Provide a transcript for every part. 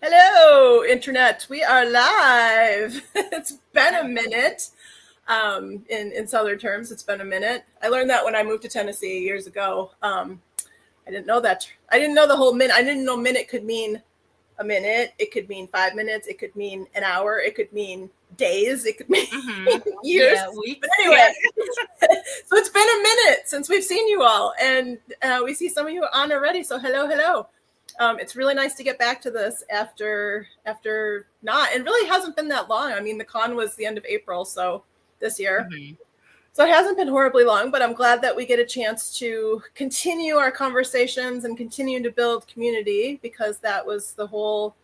Hello, Internet. We are live. It's been a minute. In Southern terms, it's been a minute. I learned that when I moved to Tennessee years ago. I didn't know that. I didn't know the whole minute. I didn't know minute could mean a minute. It could mean 5 minutes. It could mean an hour. It could mean days. It could mean years. Yeah, weeks. But anyway, so it's been a minute since we've seen you all, and we see some of you on already. So hello. It's really nice to get back to this after not. It really hasn't been that long. I mean, the con was the end of April, so this year. Mm-hmm. So it hasn't been horribly long, but I'm glad that we get a chance to continue our conversations and continue to build community, because that was the whole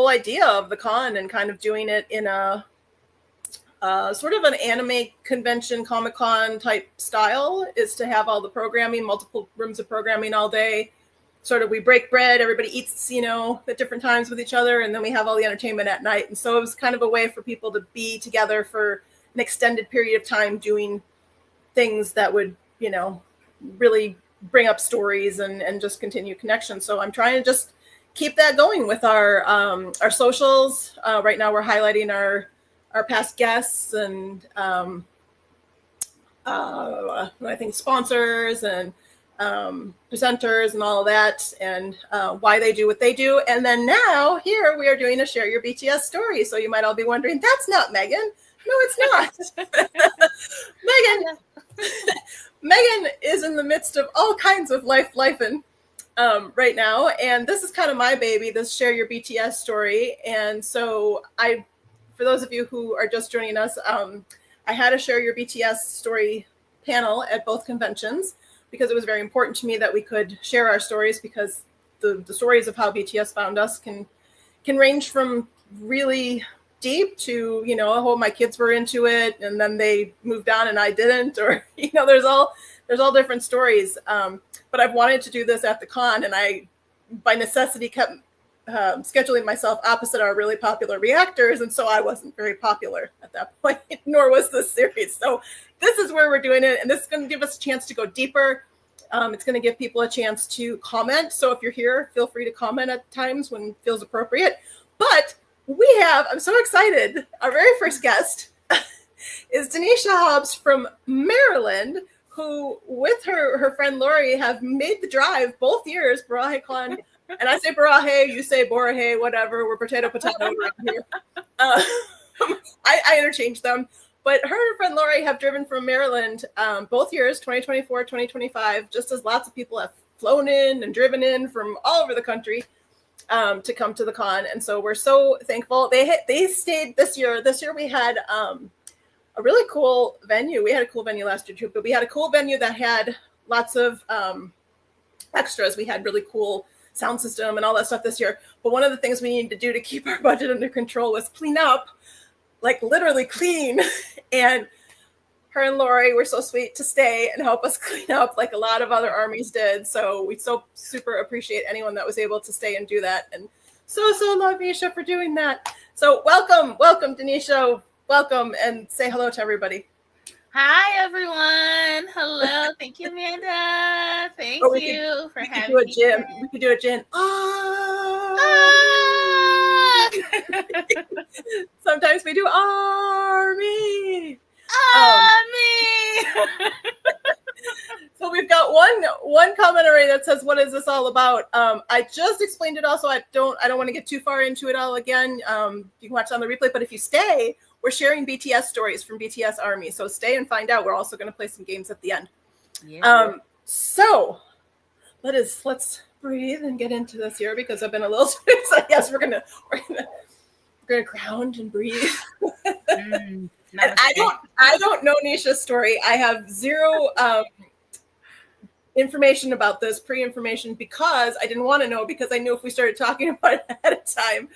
idea of the con, and kind of doing it in a sort of an anime convention, Comic-Con type style, is to have all the programming, multiple rooms of programming all day. Sort of we break bread, everybody eats, at different times with each other, and then we have all the entertainment at night. And so it was kind of a way for people to be together for an extended period of time doing things that would, really bring up stories and just continue connection. So I'm trying to just keep that going with our socials. Right now we're highlighting our past guests and I think sponsors and presenters and all of that, and why they do what they do. And then now here we are doing a Share Your BTS Story. So you might all be wondering, that's not Megan. No, it's not. Megan is in the midst of all kinds of lifing right now. And this is kind of my baby, this Share Your BTS Story. And so for those of you who are just joining us, I had a Share Your BTS Story panel at both conventions, because it was very important to me that we could share our stories, because the stories of how BTS found us can range from really deep to, oh, my kids were into it and then they moved on and I didn't, or, there's all different stories. But I've wanted to do this at the con, and I, by necessity, kept scheduling myself opposite our really popular reactors. And so I wasn't very popular at that point, nor was this series. So this is where we're doing it. And this is going to give us a chance to go deeper. It's going to give people a chance to comment. So if you're here, feel free to comment at times when it feels appropriate. But I'm so excited. Our very first guest is Denisha Hobbs from Maryland, who with her friend Lori have made the drive both years, Borahae Con. And I say Borahae, you say Borahae, whatever. We're potato right here. I interchange them. But her and her friend Lori have driven from Maryland both years, 2024, 2025, just as lots of people have flown in and driven in from all over the country to come to the con. And so we're so thankful. They stayed this year. This year we had a really cool venue. We had a cool venue last year too, but we had a cool venue that had lots of extras. We had really cool sound system and all that stuff this year. But one of the things we needed to do to keep our budget under control was clean up, like literally clean. And her and Lori were so sweet to stay and help us clean up like a lot of other armies did. So we so super appreciate anyone that was able to stay and do that. And so love Denisha for doing that. So welcome, Denisha. Welcome, and say hello to everybody. Hi, everyone. Hello. Thank you, Amanda. Thank you for having me. We could do a gin. Sometimes we do army. So we've got one comment already that says, "What is this all about?" I just explained it. Also, I don't want to get too far into it all again. You can watch it on the replay, but if you stay, we're sharing BTS stories from BTS Army. So stay and find out. We're also going to play some games at the end. Yeah. So let's breathe and get into this here, because I've been a little. So yes, we're gonna ground and breathe. And I don't know Nisha's story. I have zero information about this, pre-information, because I didn't want to know, because I knew if we started talking about it ahead of time,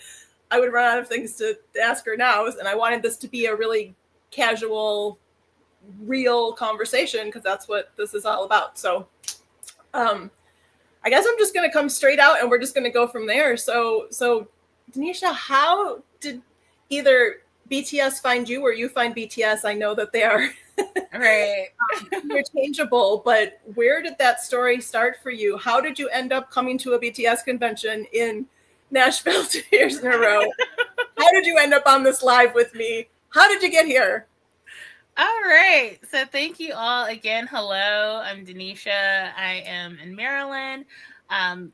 I would run out of things to ask her now. And I wanted this to be a really casual, real conversation, because that's what this is all about. So I guess I'm just going to come straight out and we're just going to go from there. So Denisha, how did either BTS find you or you find BTS? I know that they are right interchangeable, but where did that story start for you? How did you end up coming to a BTS convention in Nashville 2 years in a row. How did you end up on this live with me? How did you get here? All right. So thank you all again. Hello, I'm Denisha. I am in Maryland.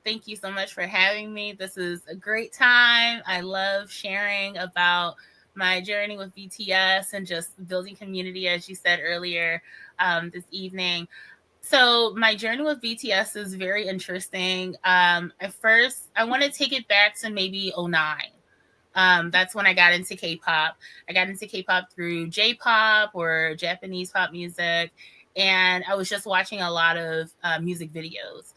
Thank you so much for having me. This is a great time. I love sharing about my journey with BTS and just building community, as you said earlier this evening. So my journey with BTS is very interesting. At first, I want to take it back to maybe 09. That's when I got into K-pop. I got into K-pop through J-pop or Japanese pop music, and I was just watching a lot of music videos.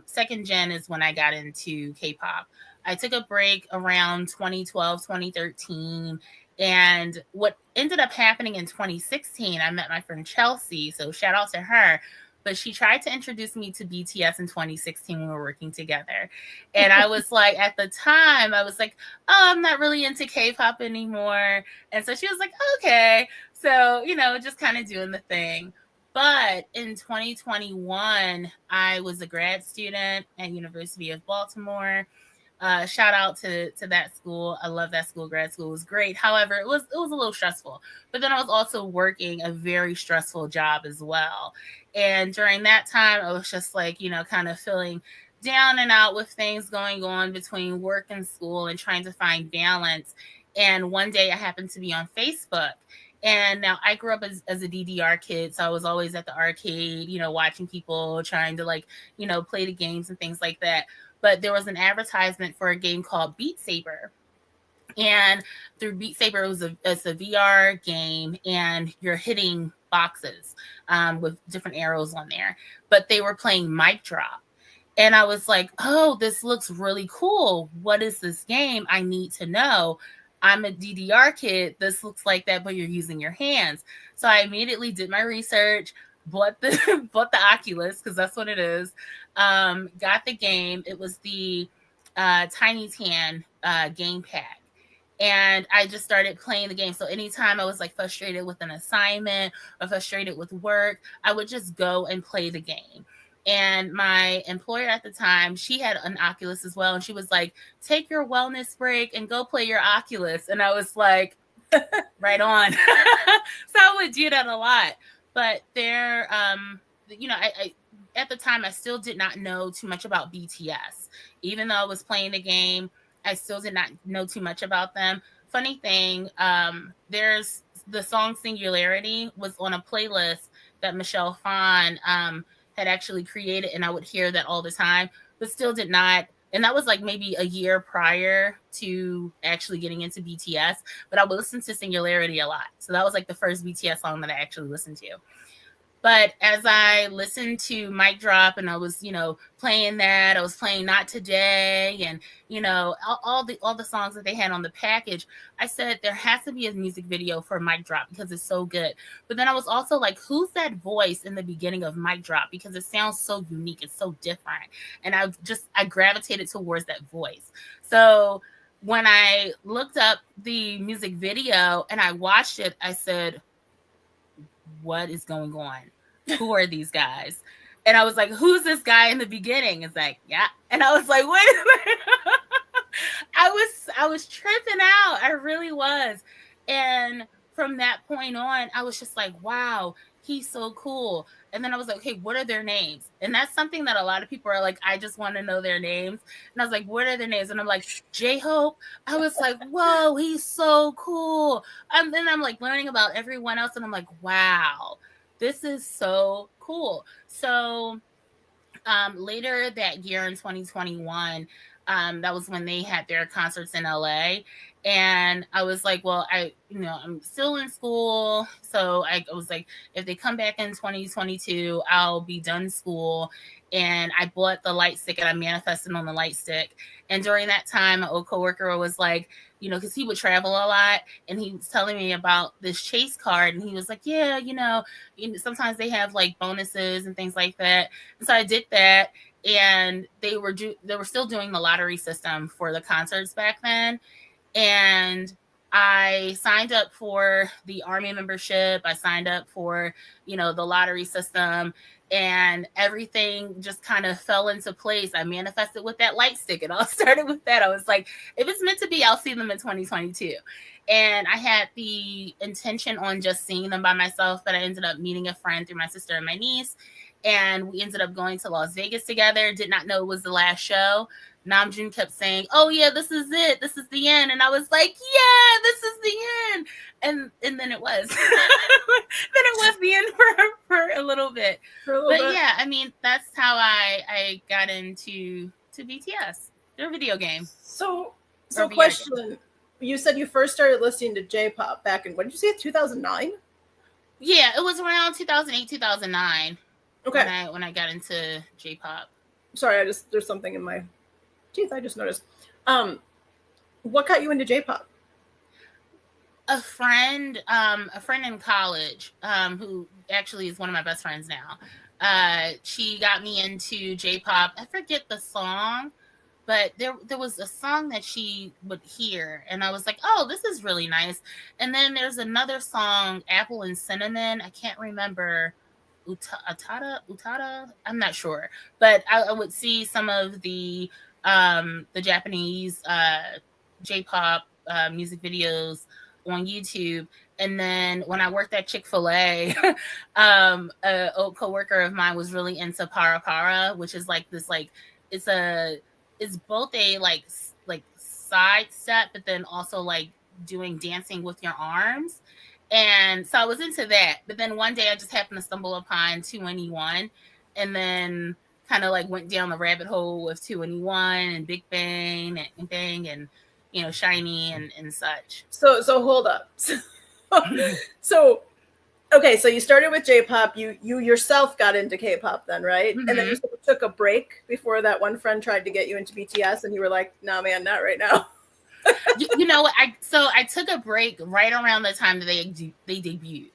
Second gen is when I got into K-pop. I took a break around 2012, 2013. And what ended up happening in 2016, I met my friend Chelsea. So shout out to her. But she tried to introduce me to BTS in 2016 when we were working together. And I was like, at the time, I was like, oh, I'm not really into K-pop anymore. And so she was like, okay. So, just kind of doing the thing. But in 2021, I was a grad student at University of Baltimore. Shout out to that school. I love that school. Grad school was great. However, it was a little stressful. But then I was also working a very stressful job as well. And during that time, I was just like, kind of feeling down and out with things going on between work and school and trying to find balance. And one day I happened to be on Facebook. And now I grew up as a DDR kid, so I was always at the arcade, watching people trying to play the games and things like that. But there was an advertisement for a game called Beat Saber. And through Beat Saber, it's a VR game, and you're hitting boxes with different arrows on there. But they were playing Mic Drop. And I was like, oh, this looks really cool. What is this game? I need to know. I'm a DDR kid. This looks like that, but you're using your hands. So I immediately did my research, bought the Oculus, because that's what it is. Got the game. It was the Tiny Tan game pack. And I just started playing the game. So anytime I was frustrated with an assignment or frustrated with work, I would just go and play the game. And my employer at the time, she had an Oculus as well. And she was like, take your wellness break and go play your Oculus. And I was like, right on. So I would do that a lot. But there, I at the time, I still did not know too much about BTS. Even though I was playing the game, I still did not know too much about them. Funny thing, there's the song Singularity was on a playlist that Michelle Phan had actually created, and I would hear that all the time, but still did not. And that was maybe a year prior to actually getting into BTS, but I would listen to Singularity a lot. So that was the first BTS song that I actually listened to. But as I listened to Mic Drop and I was, playing that, I was playing Not Today and, all the songs that they had on the package, I said there has to be a music video for Mic Drop because it's so good. But then I was also like, who's that voice in the beginning of Mic Drop? Because it sounds so unique. It's so different. And I gravitated towards that voice. So when I looked up the music video and I watched it, I said, what is going on? Who are these guys? And I was like, who's this guy in the beginning? It's like, yeah. And I was like, wait a minute. I was tripping out. I really was. And from that point on, I was just like, wow, he's so cool. And then I was like, okay, what are their names? And that's something that a lot of people are like, I just want to know their names. And I was like, what are their names? And I'm like, J-Hope. I was like, whoa, he's so cool. And then I'm learning about everyone else. And I'm like, wow, this is so cool. So later that year in 2021, that was when they had their concerts in LA. And I was like, well, I'm still in school. So I was like, if they come back in 2022, I'll be done school. And I bought the light stick and I manifested on the light stick. And during that time, my old coworker was like, because he would travel a lot, and he was telling me about this Chase card. And he was like, yeah, sometimes they have bonuses and things like that. And so I did that. And they were still doing the lottery system for the concerts back then. And I signed up for the Army membership. I signed up for, the lottery system. and everything just kind of fell into place. I manifested with that light stick. It all started with that. I was like, if it's meant to be, I'll see them in 2022. And I had the intention on just seeing them by myself, but I ended up meeting a friend through my sister and my niece. And we ended up going to Las Vegas together. Did not know it was the last show. Namjoon kept saying, "Oh yeah, this is it. This is the end." And I was like, "Yeah, this is the end." And then it was. Then it was the end for a little bit. Yeah, I mean, that's how I got into BTS. Their video game. So question. You said you first started listening to J-pop back in, what did you say, 2009? Yeah, it was around 2008, 2009. Okay. When I got into J-pop. Sorry, there's something in my teeth I just noticed. What got you into J-pop? A friend in college, who actually is one of my best friends now. She got me into J-pop. I forget the song, but there was a song that she would hear, and I was like, "Oh, this is really nice." And then there's another song, Apple and Cinnamon. I can't remember. Utada. I'm not sure, but I would see some of the Japanese J-pop music videos on YouTube. And then when I worked at Chick-fil-A, a old coworker of mine was really into Para Para, which is like this, like it's both a like side step, but then also like doing dancing with your arms. And so I was into that. But then one day I just happened to stumble upon 2NE1, and then kind of like went down the rabbit hole with 2NE1 and Big Bang and you know, SHINee and such. So hold up. So okay, so you started with J-pop. You yourself got into K-pop then, right? Mm-hmm. And then you took a break before that one friend tried to get you into BTS, and you were like, "No, man, not right now." You know what? I took a break right around the time that they debuted.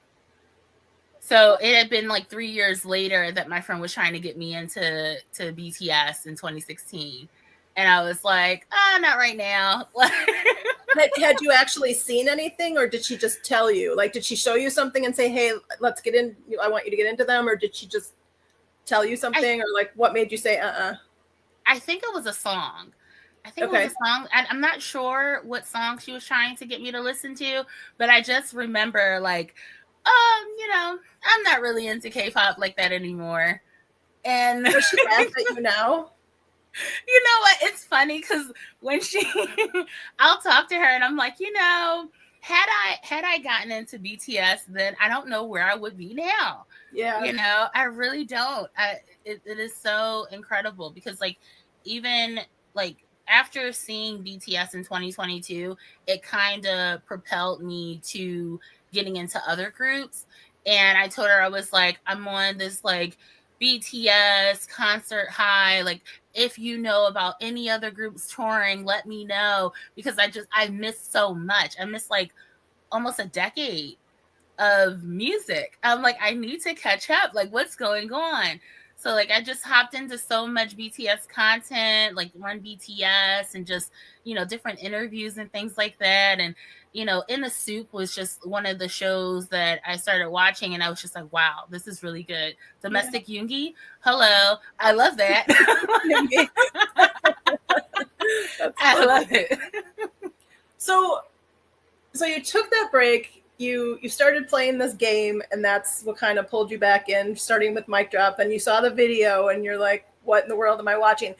So it had been like 3 years later that my friend was trying to get me into BTS in 2016. And I was like, not right now. Had you actually seen anything, or did she just tell you? Like, did she show you something and say, "Hey, let's get in, I want you to get into them," or did she just tell you something, or like what made you say, I think it was a song. It was a song. I'm not sure what song she was trying to get me to listen to, but I just remember like, you know, I'm not really into K-pop like that anymore. And does she laugh at you now? You know what? It's funny because when I'll talk to her and I'm like, you know, had I gotten into BTS, then I don't know where I would be now. Yeah. You know, I really don't. It is so incredible because like, even like after seeing BTS in 2022, it kind of propelled me to getting into other groups. And I told her, I was like, I'm on this like BTS concert high. Like, if you know about any other groups touring, let me know, because I missed so much. I missed like almost a decade of music. I'm like, I need to catch up. Like, what's going on? So like I just hopped into so much BTS content, like Run BTS and just, you know, different interviews and things like that. And, you know, In the Soup was just one of the shows that I started watching, and I was just like, wow, this is really good. Domestic Yoongi, hello. I love that. I love it. So you took that break. You started playing this game, and that's what kind of pulled you back in, starting with Mic Drop. And you saw the video, and you're like, "What in the world am I watching?"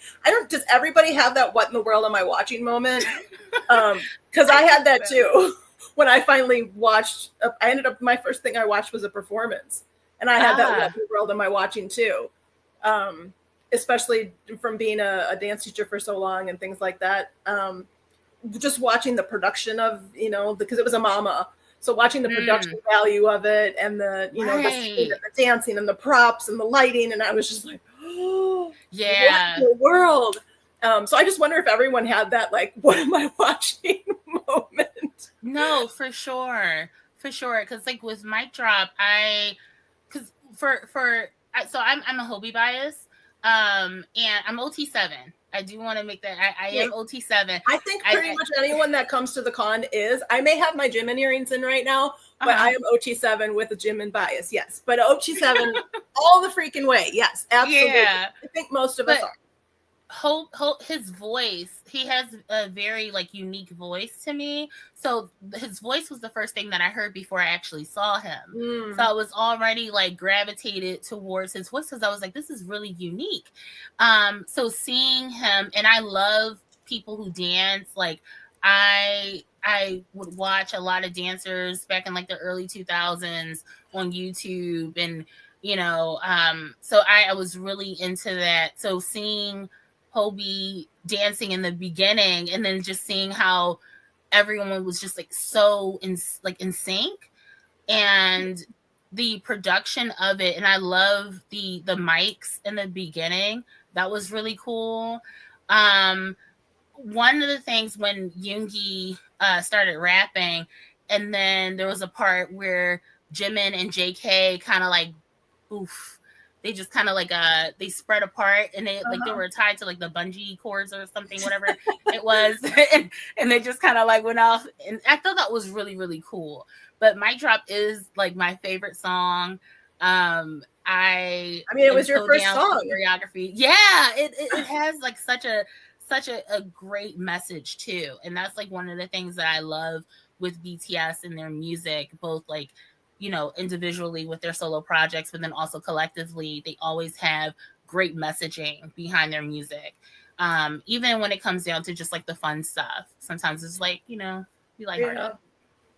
Does everybody have that "What in the world am I watching" moment? Because I had that too. When I finally watched, my first thing I watched was a performance, and I had that "What in the world am I watching" too. Especially from being a dance teacher for so long and things like that. Just watching the production of, you know, because it was a mama. So watching the production value of it, and the, you know, the dancing and the props and the lighting, and I was just like, oh, yeah, what in the world? So I just wonder if everyone had that, like, what am I watching moment? No, for sure. Because like with Mic Drop, so I'm a Hobie bias, and I'm OT7. I do want to make that. I am OT7. I think pretty much anyone that comes to the con is. I may have my Jimin earrings in right now, but I am OT7 with a Jimin bias. Yes, but OT7 all the freaking way. Yes, absolutely. Yeah. I think most of us are. Hope his voice, he has a very like unique voice to me. So his voice was the first thing that I heard before I actually saw him. So I was already like gravitated towards his voice because I was like, this is really unique. So seeing him, and I love people who dance. Like I would watch a lot of dancers back in like the early 2000s on YouTube, and so I was really into that. So seeing Hobie dancing in the beginning, and then just seeing how everyone was just like so in sync, and the production of it. And I love the mics in the beginning. That was really cool. One of the things when Yoongi started rapping, and then there was a part where Jimin and JK kind of like they just kind of like they spread apart, and they like they were tied to like the bungee cords or something, whatever it was, and they just kind of like went off, and I thought that was really, really cool. But Mic Drop is like my favorite song. I mean, it was your first song. Choreography, yeah, it has like such a great message too, and that's like one of the things that I love with BTS and their music, both like individually with their solo projects, but then also collectively, they always have great messaging behind their music. Even when it comes down to just like the fun stuff, sometimes it's like, we like it.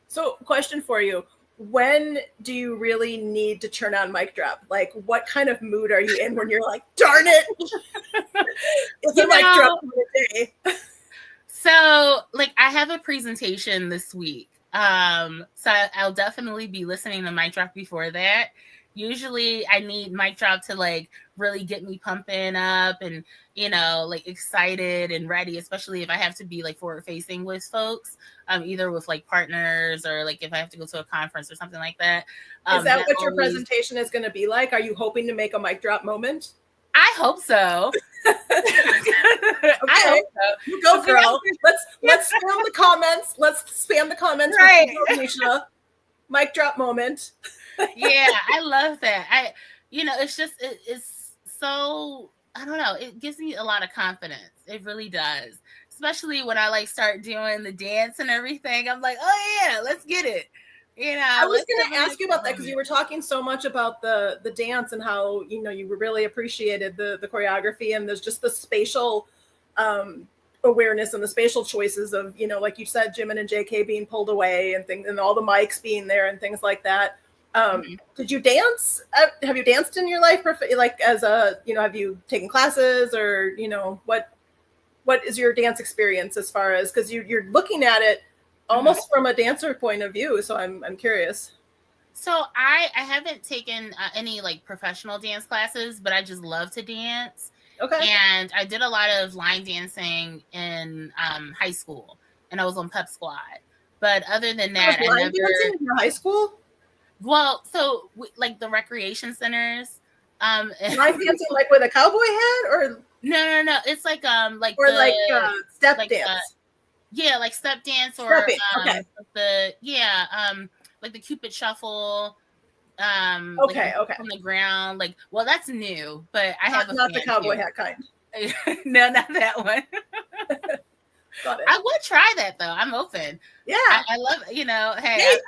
So question for you. When do you really need to turn on Mic Drop? Like, what kind of mood are you in when you're like, darn it, it's a Mic Drop day? So like I have a presentation this week. So I'll definitely be listening to Mic Drop before that. Usually I need Mic Drop to like really get me pumping up and, like excited and ready, especially if I have to be like forward facing with folks, either with like partners or like if I have to go to a conference or something like that. Is that what your presentation is going to be like? Are you hoping to make a Mic Drop moment? I hope so. Okay. I hope so. You go, girl. Let's spam the comments. Let's spam the comments. Right. Mic Drop moment. Yeah, I love that. It's just it's so, I don't know, it gives me a lot of confidence. It really does. Especially when I like start doing the dance and everything. I'm like, oh yeah, let's get it. I was going to ask you about that because you were talking so much about the dance and how, you really appreciated the choreography, and there's just the spatial awareness and the spatial choices of, like you said, Jimin and JK being pulled away and things, and all the mics being there and things like that. Did you dance? Have you danced in your life? Like as a, have you taken classes or, what is your dance experience as far as, because you're looking at it almost from a dancer point of view. So I'm curious. So I haven't taken any like professional dance classes, but I just love to dance. Okay. And I did a lot of line dancing in high school, and I was on Pep Squad. But other than that, line dancing in your high school? Well, so like the recreation centers. Line dancing like with a cowboy hat, or no. It's like step like dance. Yeah, like step dance or okay. Like the Cupid shuffle. Okay. From the ground, like, well, that's new, but I have not the cowboy hat kind. No, not that one. Got it. I would try that though. I'm open. Yeah, I love. Hey,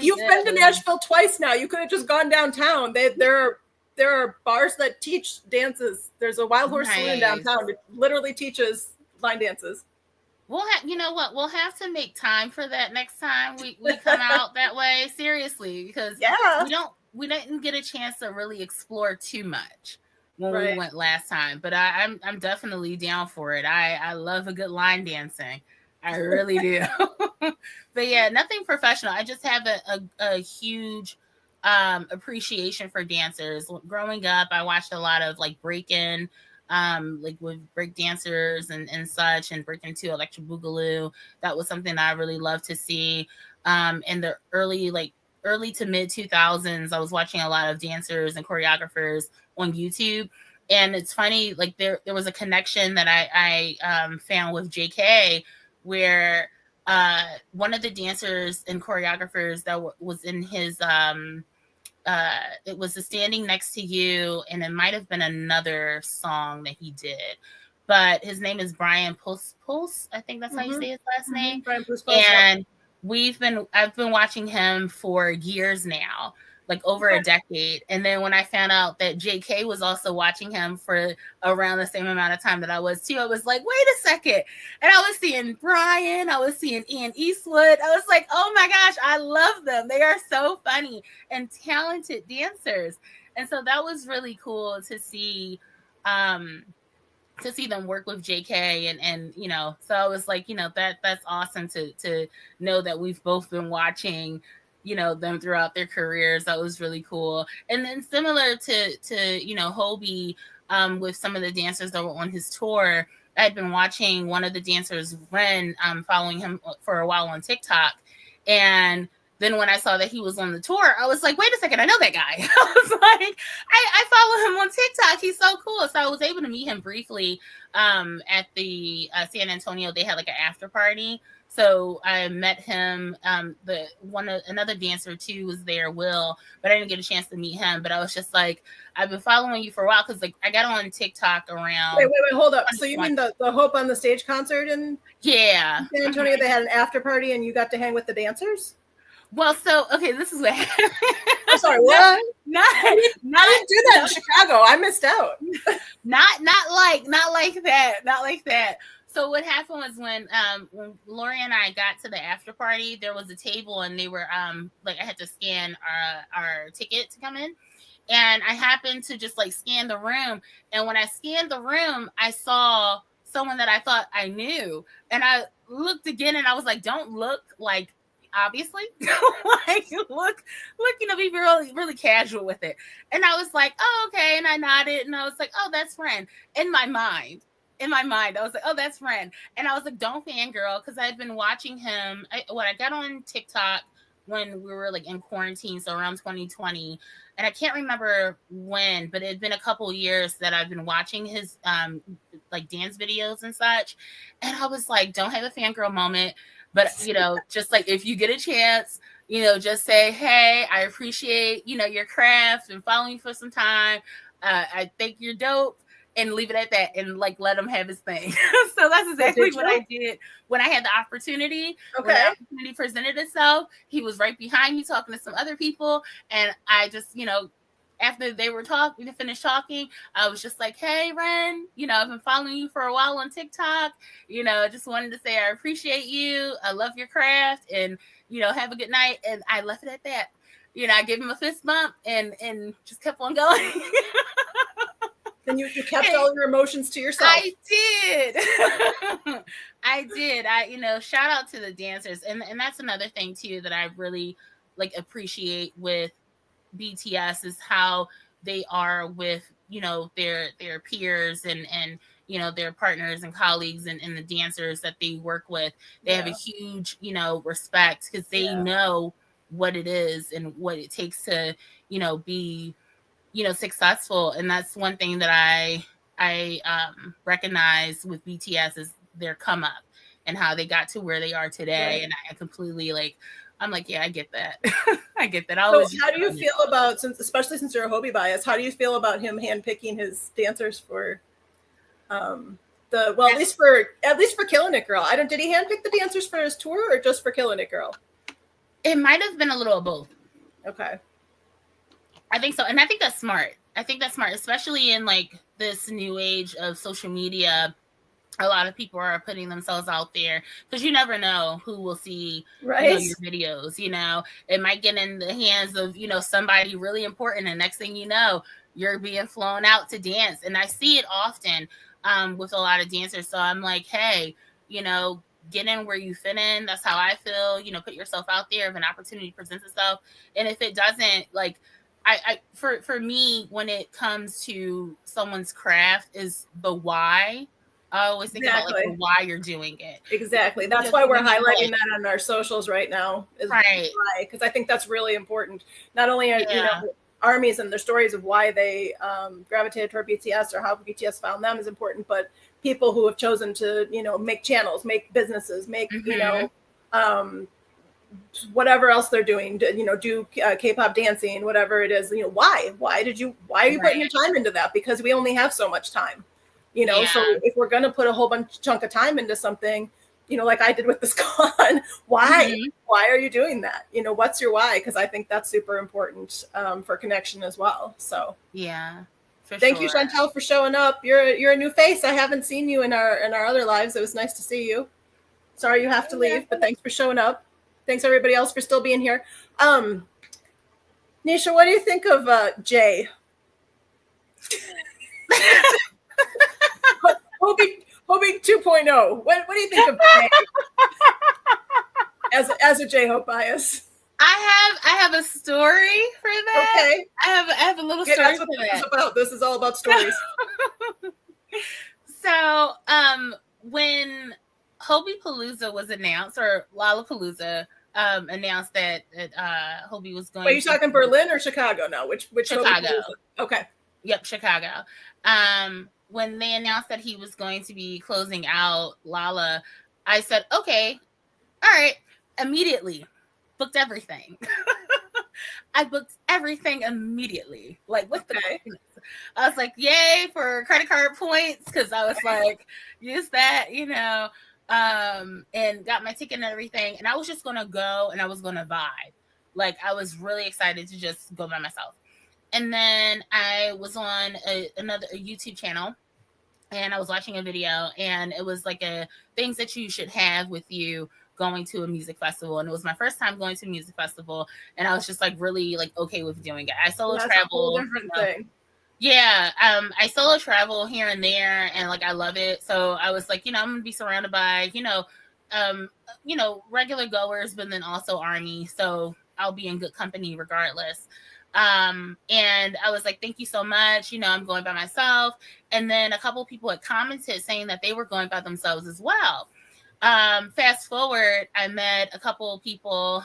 you've been to Nashville twice now. You could have just gone downtown. There are bars that teach dances. There's a Wild Horse Saloon downtown that literally teaches line dances. You know what? We'll have to make time for that next time we come out that way. Seriously, because we didn't get a chance to really explore too much when we went last time. But I'm definitely down for it. I love a good line dancing. I really do. But yeah, nothing professional. I just have a huge appreciation for dancers. Growing up, I watched a lot of like break-in, like with break dancers and such, and breaking to electric boogaloo. That was something that I really loved to see. In the early to mid 2000s, I was watching a lot of dancers and choreographers on YouTube. And it's funny, like there was a connection that I found with JK, where one of the dancers and choreographers that was in his it was the Standing Next to You, and it might have been another song that he did, but his name is Brian Pulse. I think that's how you say his last name. Brian Pulse. And I've been watching him for years now, like over a decade. And then when I found out that JK was also watching him for around the same amount of time that I was too, I was like, wait a second. And I was seeing Brian, I was seeing Ian Eastwood. I was like, oh my gosh, I love them. They are so funny and talented dancers. And so that was really cool to see them work with JK, and you know, so I was like, you know, that's awesome to know that we've both been watching, you know, them throughout their careers. That was really cool. And then similar to you know, Hobie, with some of the dancers that were on his tour, I had been watching one of the dancers, Ren, following him for a while on TikTok. And then when I saw that he was on the tour, I was like, wait a second, I know that guy. I was like, I follow him on TikTok. He's so cool. So I was able to meet him briefly at the San Antonio. They had like an after party. So I met him. Another dancer too was there, Will, but I didn't get a chance to meet him. But I was just like, I've been following you for a while because like I got on TikTok around. Wait, hold up. So you mean the Hope on the Stage concert in San Antonio? They had an after party and you got to hang with the dancers? Well, so okay, this is what happened. I'm sorry, what? I didn't do that in Chicago. I missed out. not like that. Not like that. So what happened was when Lori and I got to the after party, there was a table and they were like I had to scan our ticket to come in. And I happened to just like scan the room. And when I scanned the room, I saw someone that I thought I knew. And I looked again and I was like, don't look like, obviously, like look, you know, be really casual with it. And I was like, oh, okay. And I nodded and I was like, oh, that's Ren. In my mind, I was like, oh, that's Ren. And I was like, don't fangirl, because I'd been watching him. I got on TikTok when we were like in quarantine, so around 2020. And I can't remember when, but it had been a couple years that I've been watching his like dance videos and such. And I was like, don't have a fangirl moment. But, you know, just like if you get a chance, you know, just say, hey, I appreciate, you know, your craft and following you for some time. I think you're dope, and leave it at that and like let him have his thing. So that's exactly what I did when I had the opportunity. Okay. When the opportunity presented itself, he was right behind me talking to some other people. And I just, you know, after they finished talking, I was just like, hey, Ren, you know, I've been following you for a while on TikTok. You know, just wanted to say I appreciate you. I love your craft, and, you know, have a good night. And I left it at that. You know, I gave him a fist bump and just kept on going. Then you kept all your emotions to yourself. I did. I did. You know, shout out to the dancers. And that's another thing too that I really like appreciate with BTS is how they are with, you know, their peers and you know, their partners and colleagues and the dancers that they work with. They have a huge, you know, respect because they know what it is and what it takes to, you know, be, you know, successful. And that's one thing that I recognize with BTS is their come up and how they got to where they are today. Right. And I completely like, I'm like, yeah, I get that. I get that. So how do you feel about, especially since you're a Hobie bias, how do you feel about him handpicking his dancers for at least for Killin' It Girl? Did he handpick the dancers for his tour or just for Killin' It Girl? It might have been a little of both. Okay. I think so. And I think that's smart. Especially in like this new age of social media. A lot of people are putting themselves out there because you never know who will see you know, your videos. You know, it might get in the hands of, you know, somebody really important. And next thing you know, you're being flown out to dance. And I see it often with a lot of dancers. So I'm like, hey, you know, get in where you fit in. That's how I feel. You know, put yourself out there if an opportunity presents itself. And if it doesn't, like, for me, when it comes to someone's craft is the why. I always think about like why you're doing it. Exactly. That's why we're highlighting that on our socials right now. Is right. Because I think that's really important. Not only are you know, ARMYs and their stories of why they gravitated toward BTS or how BTS found them is important, but people who have chosen to, make channels, make businesses, make, whatever else they're doing, do K-pop dancing, whatever it is, why are you putting your time into that? Because we only have so much time, so if we're going to put a whole chunk of time into something, like I did with this con, why are you doing that? What's your why? Because I think that's super important for connection as well. So thank you, Chantel, for showing up. You're a new face. I haven't seen you in our other lives. It was nice to see you. Sorry you have to leave, but thanks for showing up. Thanks everybody else for still being here. Nisha, what do you think of Jay? Hobie 2.0. What do you think of Jay? as a J-Hope bias? I have a story for that. Okay. I have a little story that's what for that. This is about. This is all about stories. So, when Hobie Palooza was announced, or Lollapalooza announced that Hobie was going. Wait, you talking Berlin or Chicago now? Which Chicago? Okay. Yep, Chicago. When they announced that he was going to be closing out Lala, I said, okay, all right, immediately booked everything. I booked everything immediately. Like, what the heck? I was like, yay for credit card points, because I was like, use that, and got my ticket and everything. And I was just going to go and I was going to vibe. Like, I was really excited to just go by myself. And then I was on another YouTube channel, and I was watching a video, and it was like things that you should have with you going to a music festival. And it was my first time going to a music festival, and I was just like really like okay with doing it. I solo travel. A whole different thing. Yeah, I solo travel here and there, and like I love it. So I was like, I'm gonna be surrounded by regular goers, but then also ARMY. So I'll be in good company regardless. And I was like, thank you so much. I'm going by myself. And then a couple of people had commented saying that they were going by themselves as well. Fast forward, I met a couple of people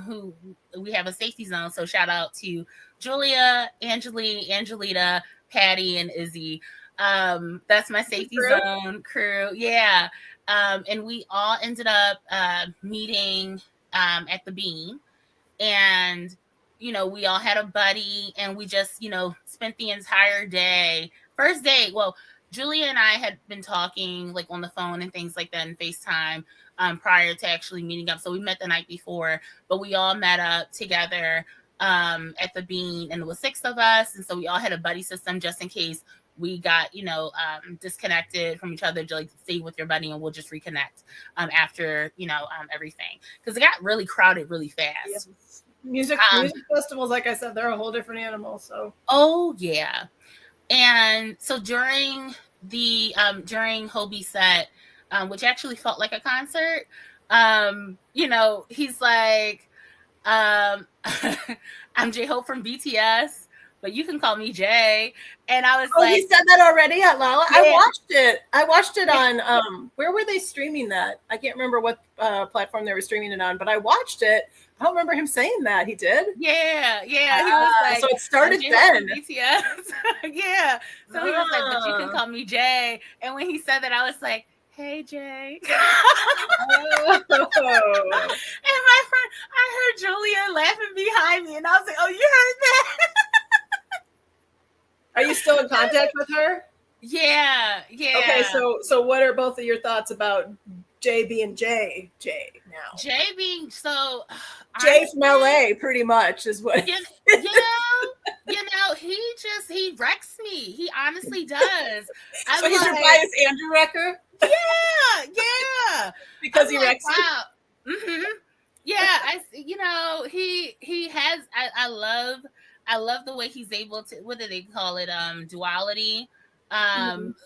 who we have a safety zone. So shout out to Julia, Angelita, Patty, and Izzy. That's my safety zone crew. Yeah. And we all ended up meeting at the Bean. And we all had a buddy, and we just, spent the entire day. First day, well, Julia and I had been talking like on the phone and things like that, and FaceTime prior to actually meeting up. So we met the night before, but we all met up together at the Bean, and it was 6 of us. And so we all had a buddy system just in case we got, disconnected from each other, to like stay with your buddy and we'll just reconnect after, everything. Because it got really crowded really fast. Yeah. Music festivals, like I said, they're a whole different animal. So yeah. And so during Hobie's set, which actually felt like a concert, he's like, I'm J-Hope from BTS, but you can call me Jay. And I was like, he said that already at Lala? Yeah. I watched it on where were they streaming that? I can't remember what platform they were streaming it on, but I watched it. I don't remember him saying that. He did? Yeah. He was like, so it started then. BTS. Yeah. So he was like, but you can call me Jay. And when he said that, I was like, hey, Jay. And my friend, I heard Julia laughing behind me, and I was like, oh, you heard that? Are you still in contact with her? Yeah. Okay, so what are both of your thoughts about Jay being Jay now? Jay being Jay from LA, pretty much, is what. He wrecks me. He honestly does. So he's your bias Andrew wrecker? Yeah. Because he wrecks you? Wow. Mm-hmm. Yeah, he has. I love the way he's able to. What do they call it? Duality.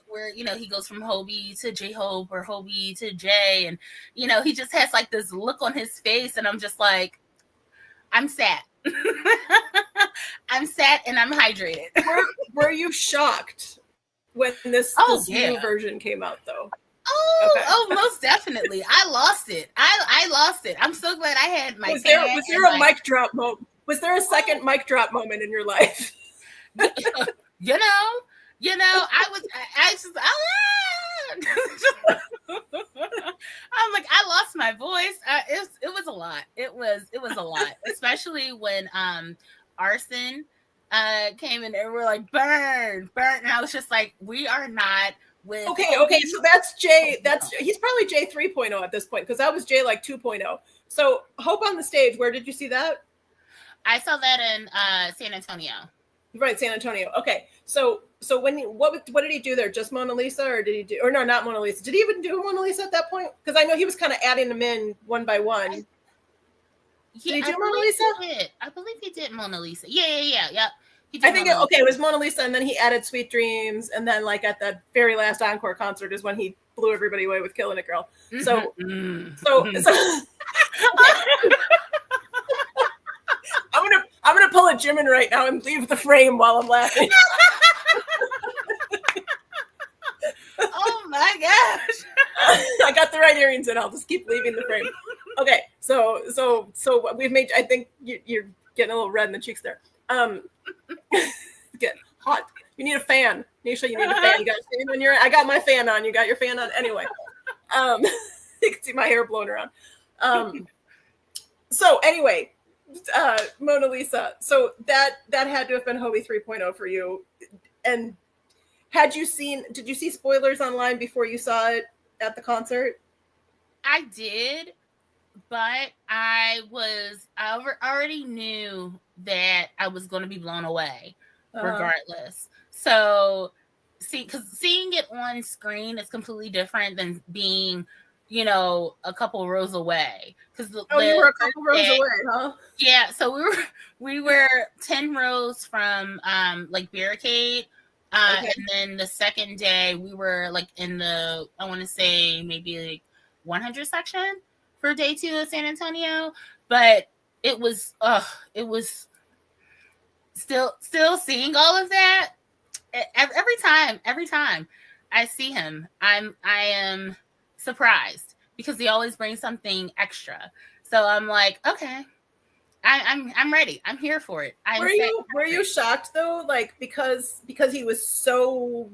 Where he goes from Hobie to J-Hope or Hobie to Jay, and he just has like this look on his face, and I'm just like, I'm sad. I'm sad and I'm hydrated. Were you shocked when this new version came out, though? Oh, most definitely. I lost it. I lost it. I'm so glad I had my. Was there a mic drop moment? Was there a second mic drop moment in your life? you know, I just, I'm like, I lost my voice. It was a lot. It was a lot, especially when Arson came in and we're like, burn, and I was just like, we are not with. Okay, so that's Jay. He's probably Jay 3.0 at this point, because that was Jay like 2.0. So Hope on the Stage, where did you see that? I saw that in San Antonio. Right, San Antonio. Okay, so when what did he do there? Just Mona Lisa, or did he do? Or no, not Mona Lisa. Did he even do Mona Lisa at that point? Because I know he was kind of adding them in one by one. Did he do Mona Lisa? I believe he did Mona Lisa. Yeah. I think it was Mona Lisa, and then he added Sweet Dreams, and then like at the very last encore concert is when he blew everybody away with Killing It Girl. So I'm gonna pull a Jimin right now and leave the frame while I'm laughing. Oh my gosh! I got the right earrings in. I'll just keep leaving the frame. Okay, so we've made. I think you're getting a little red in the cheeks there. Get hot. You need a fan, Nisha. You need a fan. You got a fan on your. I got my fan on. You got your fan on. Anyway, you can see my hair blowing around. So anyway. Mona Lisa. So that had to have been Hobie 3.0 for you. And did you see spoilers online before you saw it at the concert? I did, but I already knew that I was going to be blown away regardless. So seeing it on screen is completely different than being, a couple rows away. Because you were a couple rows away, huh? Yeah, so we were 10 rows from like barricade, and then the second day we were like in the, I want to say maybe like 100 section for day 2 of San Antonio, but it was still seeing all of that every time I see him, I am surprised, because he always brings something extra. So I'm like, okay, I'm ready. I'm here for it. Were you shocked though? Like because he was so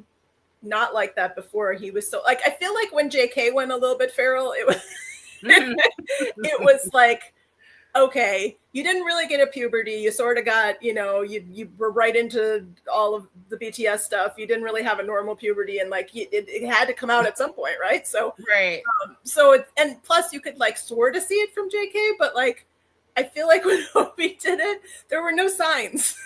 not like that before. He was so like, I feel like when JK went a little bit feral, it was it was like, okay, you didn't really get a puberty. You sort of got, you were right into all of the BTS stuff. You didn't really have a normal puberty, and like it had to come out at some point, right? So right. And plus you could like sort of see it from JK, but like I feel like when Hobie did it, there were no signs.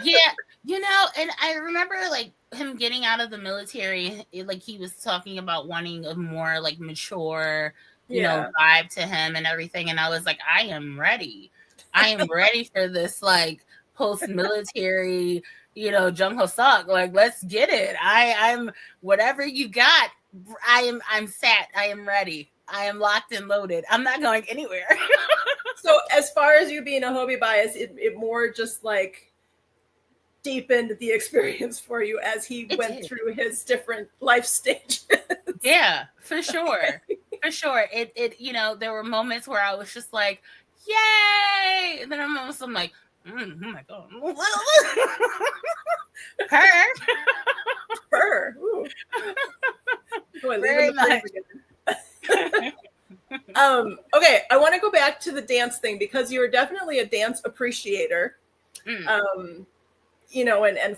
Yeah, and I remember like him getting out of the military, like he was talking about wanting a more like mature, vibe to him and everything. And I was like, I am ready. I am ready for this like post-military, Jung Ho Sok. Like, let's get it. I'm whatever you got. I'm sat. I am ready. I am locked and loaded. I'm not going anywhere. So as far as you being a Hobie bias, it more just like deepened the experience for you as he went through his different life stages. Yeah, for sure. For sure. It there were moments where I was just like, yay! And then I'm like, oh my God. Her. Ooh. Very much. Okay, I want to go back to the dance thing, because you're definitely a dance appreciator. And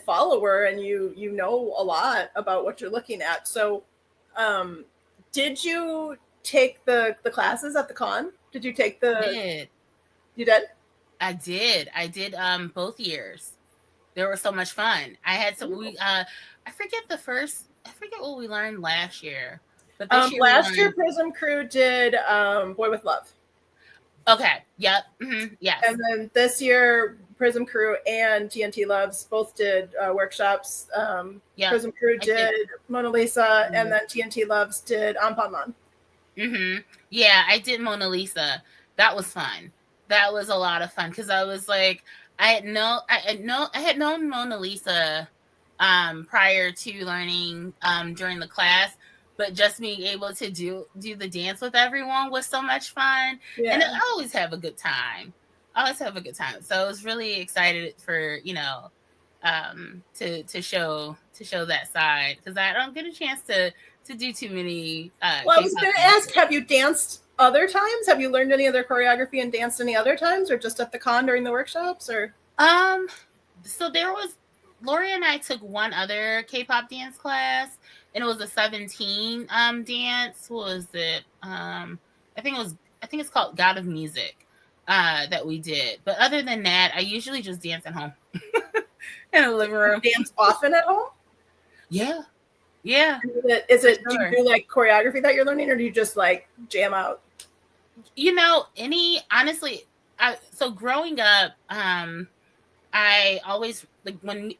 follower, and you know a lot about what you're looking at. So did you take the classes at the con? Did you take the? I did. You did? I did both years. They were so much fun. I had some I forget what we learned last year. But last year Prism Crew did Boy with Love. Okay. Yep. Mm-hmm. Yes. And then this year Prism Crew and TNT Loves both did workshops. Prism Crew did Mona Lisa, and then TNT Loves did Anpanman. Yeah, I did Mona Lisa. That was fun. That was a lot of fun, because I was like, I had known Mona Lisa prior to learning during the class, but just being able to do the dance with everyone was so much fun. Yeah. And I always have a good time. always have a good time. So I was really excited for, to show that side, because I don't get a chance to do too many Well, I was K-pop going to ask, dances. have you danced other times? Have you learned any other choreography and danced any other times, or just at the con during the workshops? Or So there was, Lori and I took one other K-pop dance class, and it was a 17 dance. What was it? I think it's called God of Music that we did. But other than that, I usually just dance at home in the living room. dance often at home? Yeah. Yeah. Is it do Sure. you do like choreography that you're learning, or do you just like jam out? Honestly, so growing up, I always like when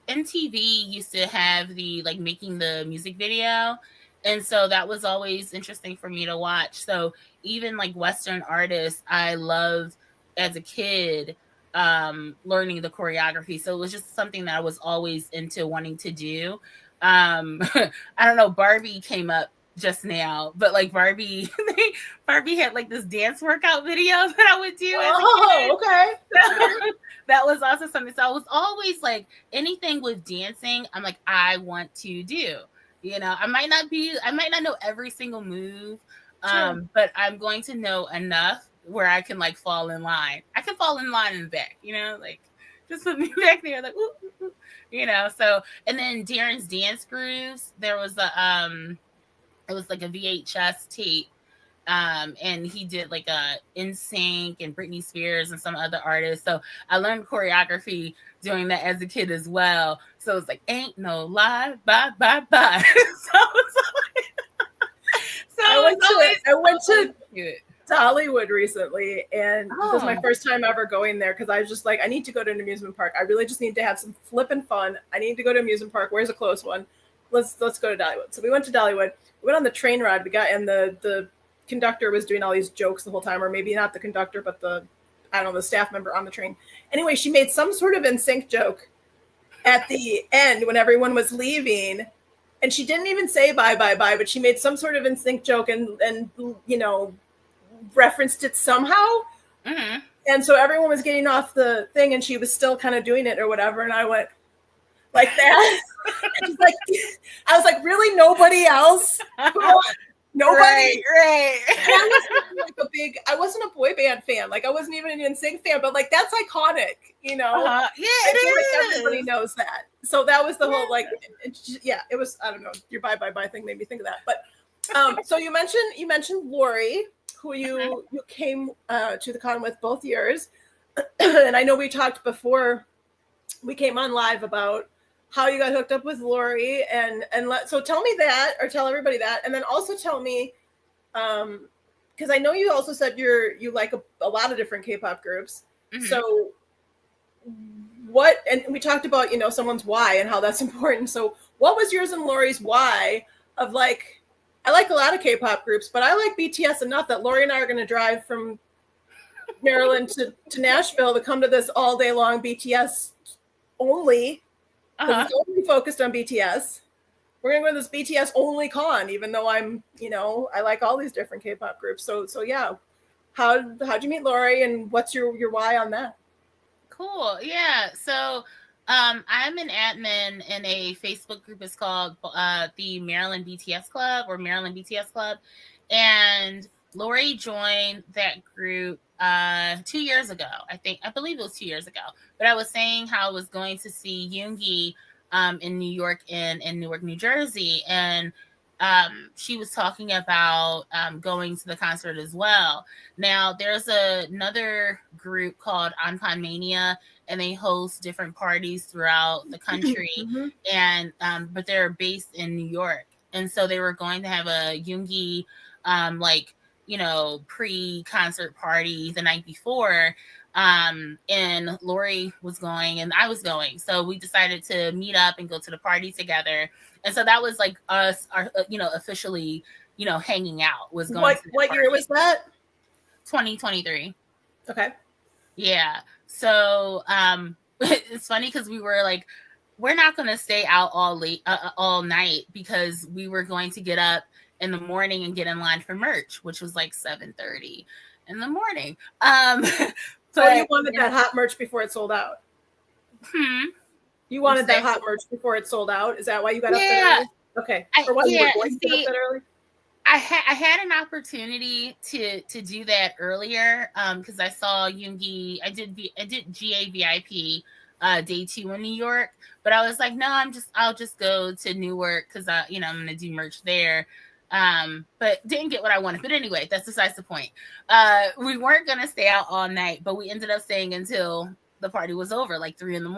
MTV used to have the like making the music video, and so that was always interesting for me to watch. So even like Western artists, I loved as a kid learning the choreography. So it was just something that I was always into wanting to do. I don't know, Barbie came up just now, but like Barbie Barbie had like this dance workout video that I would do as a kid. Okay. So, that was also something. So I was always like, anything with dancing, I'm like, I want to do. I might not know every single move, Sure. but I'm going to know enough where I can like fall in line. I can fall in line in the back, like just put me back there, like, ooh, ooh, ooh. So, and then Darren's dance grooves, there was it was like a VHS tape, and he did like a NSYNC and Britney Spears and some other artists. So I learned choreography doing that as a kid as well. So it's like, ain't no lie, bye bye bye. I went to Dollywood recently, and this was my first time ever going there, because I was just like, I need to go to an amusement park. I really just need to have some flippin' fun. I need to go to an amusement park. Where's a close one? Let's go to Dollywood. So we went to Dollywood. We went on the train ride. And the conductor was doing all these jokes the whole time, or maybe not the conductor, but the staff member on the train. Anyway, she made some sort of NSYNC joke at the end when everyone was leaving, and she didn't even say bye bye bye, but she made some sort of NSYNC joke and referenced it somehow. Mm-hmm. And so everyone was getting off the thing, and she was still kind of doing it or whatever, and I went like that. And like, I was like, really, nobody else? Nobody? Right. I wasn't a boy band fan. Like, I wasn't even an NSYNC fan, but like, that's iconic, Yeah, it is. Like, everybody knows that. So that was the whole, like, it was, I don't know, your bye bye bye thing made me think of that. But so you mentioned Lori, who you came to the con with both years. And I know we talked before we came on live about how you got hooked up with Lori, so tell me that, or tell everybody that, and then also tell me, because I know you also said you like a lot of different K-pop groups. Mm-hmm. So and we talked about someone's why and how that's important. So what was yours and Lori's why of like, I like a lot of K-pop groups, but I like BTS enough that Lori and I are going to drive from Maryland to Nashville to come to this all day long BTS only. It's only focused on BTS. We're gonna go to this BTS only con, even though I'm, I like all these different K-pop groups. So yeah, how'd you meet Lori, and what's your why on that? Cool. Yeah. So I'm an admin in a Facebook group. It's called the Maryland BTS Club, or Maryland BTS Club, and Lori joined that group 2 years ago. I believe it was 2 years ago. But I was saying how I was going to see Yoongi in New York and in Newark, New Jersey, and she was talking about going to the concert as well. Now, there's another group called Anpan Mania, and they host different parties throughout the country, mm-hmm. and but they're based in New York, and so they were going to have a Yoongi pre-concert party the night before, and Lori was going and I was going, so we decided to meet up and go to the party together. And so that was like us, officially, hanging out. Was going. What year was that? 2023. Okay. Yeah. So it's funny because we were like, we're not going to stay out all night, because we were going to get up in the morning and get in line for merch, which was like 7:30 in the morning. So you wanted that hot merch before it sold out. You wanted that hot merch before it sold out. Is that why you got up that early? Okay. Or why you were going to get up that early? I had an opportunity to do that earlier because I saw Yoongi. I did GA VIP day 2 in New York, but I was like, no, I'll just go to Newark because I'm gonna do merch there. But didn't get what I wanted. But anyway, that's besides the point. We weren't gonna stay out all night, but we ended up staying until the party was over, like 3 a.m,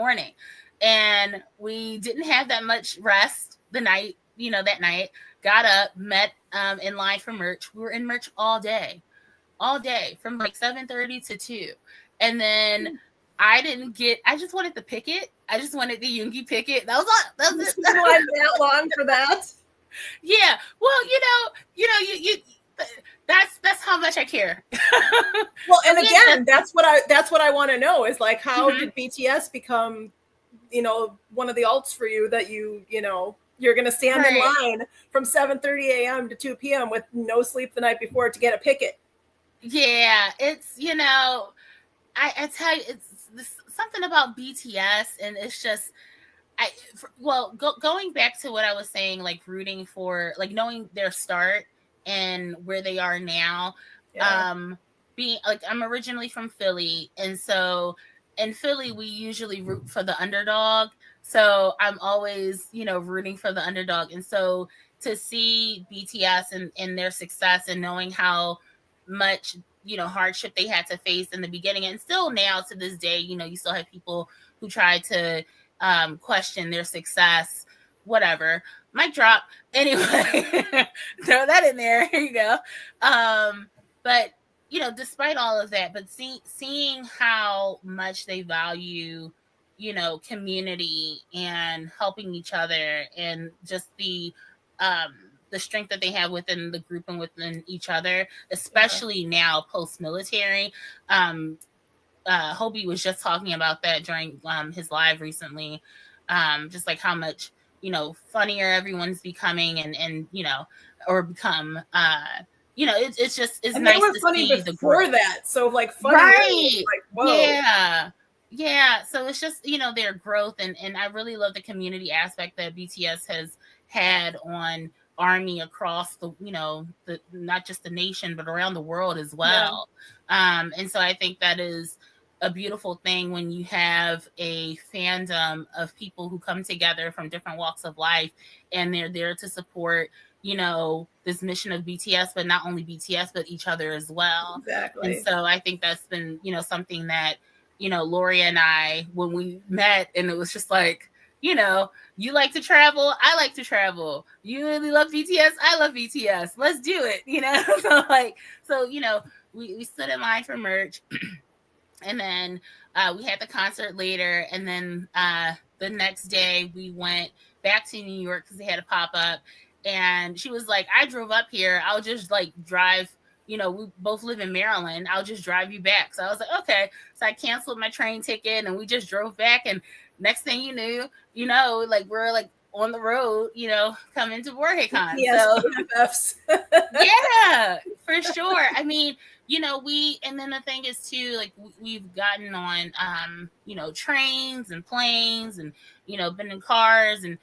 and we didn't have that much rest the night. That night, got up, met in line for merch. We were in merch all day from like 7:30 to 2. And then I just wanted the picket. I just wanted the Yoongi picket. That was it. That long for that? Yeah. Well, you that's how much I care. Well, and again, that's what I want to know is like, how did BTS become, one of the alts for you that you're going to stand in line from 7:30 a.m. to 2 p.m. with no sleep the night before to get a picket. Yeah, it's, I tell you, it's something about BTS, and it's just, going back to what I was saying, like rooting for, like knowing their start and where they are now. Yeah. Being like, I'm originally from Philly, and so in Philly we usually root for the underdog. So I'm always, rooting for the underdog. And so to see BTS and their success and knowing how much, hardship they had to face in the beginning, and still now to this day, you still have people who try to question their success, whatever. Mic drop. Anyway, throw that in there. Here you go. But, despite all of that, but seeing how much they value community and helping each other, and just the strength that they have within the group and within each other, especially now post-military. Hobie was just talking about that during his live recently, just like how much funnier everyone's becoming, and or become it's and nice they were to funny see before that, so like funny, right? Like, whoa. Yeah, so it's just their growth, and I really love the community aspect that BTS has had on ARMY across the the not just the nation but around the world as well. And so I think that is a beautiful thing when you have a fandom of people who come together from different walks of life, and they're there to support this mission of BTS, but not only BTS but each other as well. Exactly. And so I think that's been something that Lori and I, when we met, and it was just like, you like to travel, I like to travel. You really love BTS, I love BTS. Let's do it, So we stood in line for merch, and then we had the concert later, and then the next day we went back to New York because they had a pop-up, and she was like, I drove up here, I'll just like drive. We both live in Maryland, I'll just drive you back. So I was like, okay. So I canceled my train ticket, and we just drove back, and next thing you knew, like we're like on the road, coming to Borahae Con. Yes, so yeah, for sure. I mean, and then the thing is too, like we've gotten on trains and planes, and been in cars, and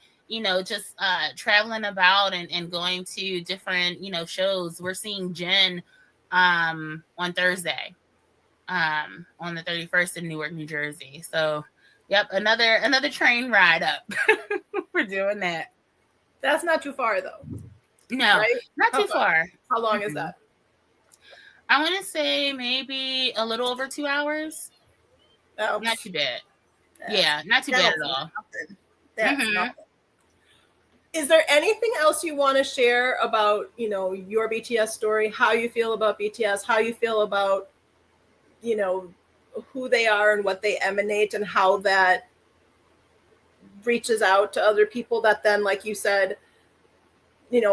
just traveling about, and going to different shows. We're seeing Jen on Thursday, on the 31st in Newark, New Jersey. So yep, another train ride up. We're doing that. That's not too far though. No, right? Not too far. How long is that? I want to say maybe a little over 2 hours. Not too bad. Yeah, not too bad at all. That's nothing. Is there anything else you want to share about, your BTS story, how you feel about BTS, how you feel about, who they are and what they emanate, and how that reaches out to other people that then, like you said,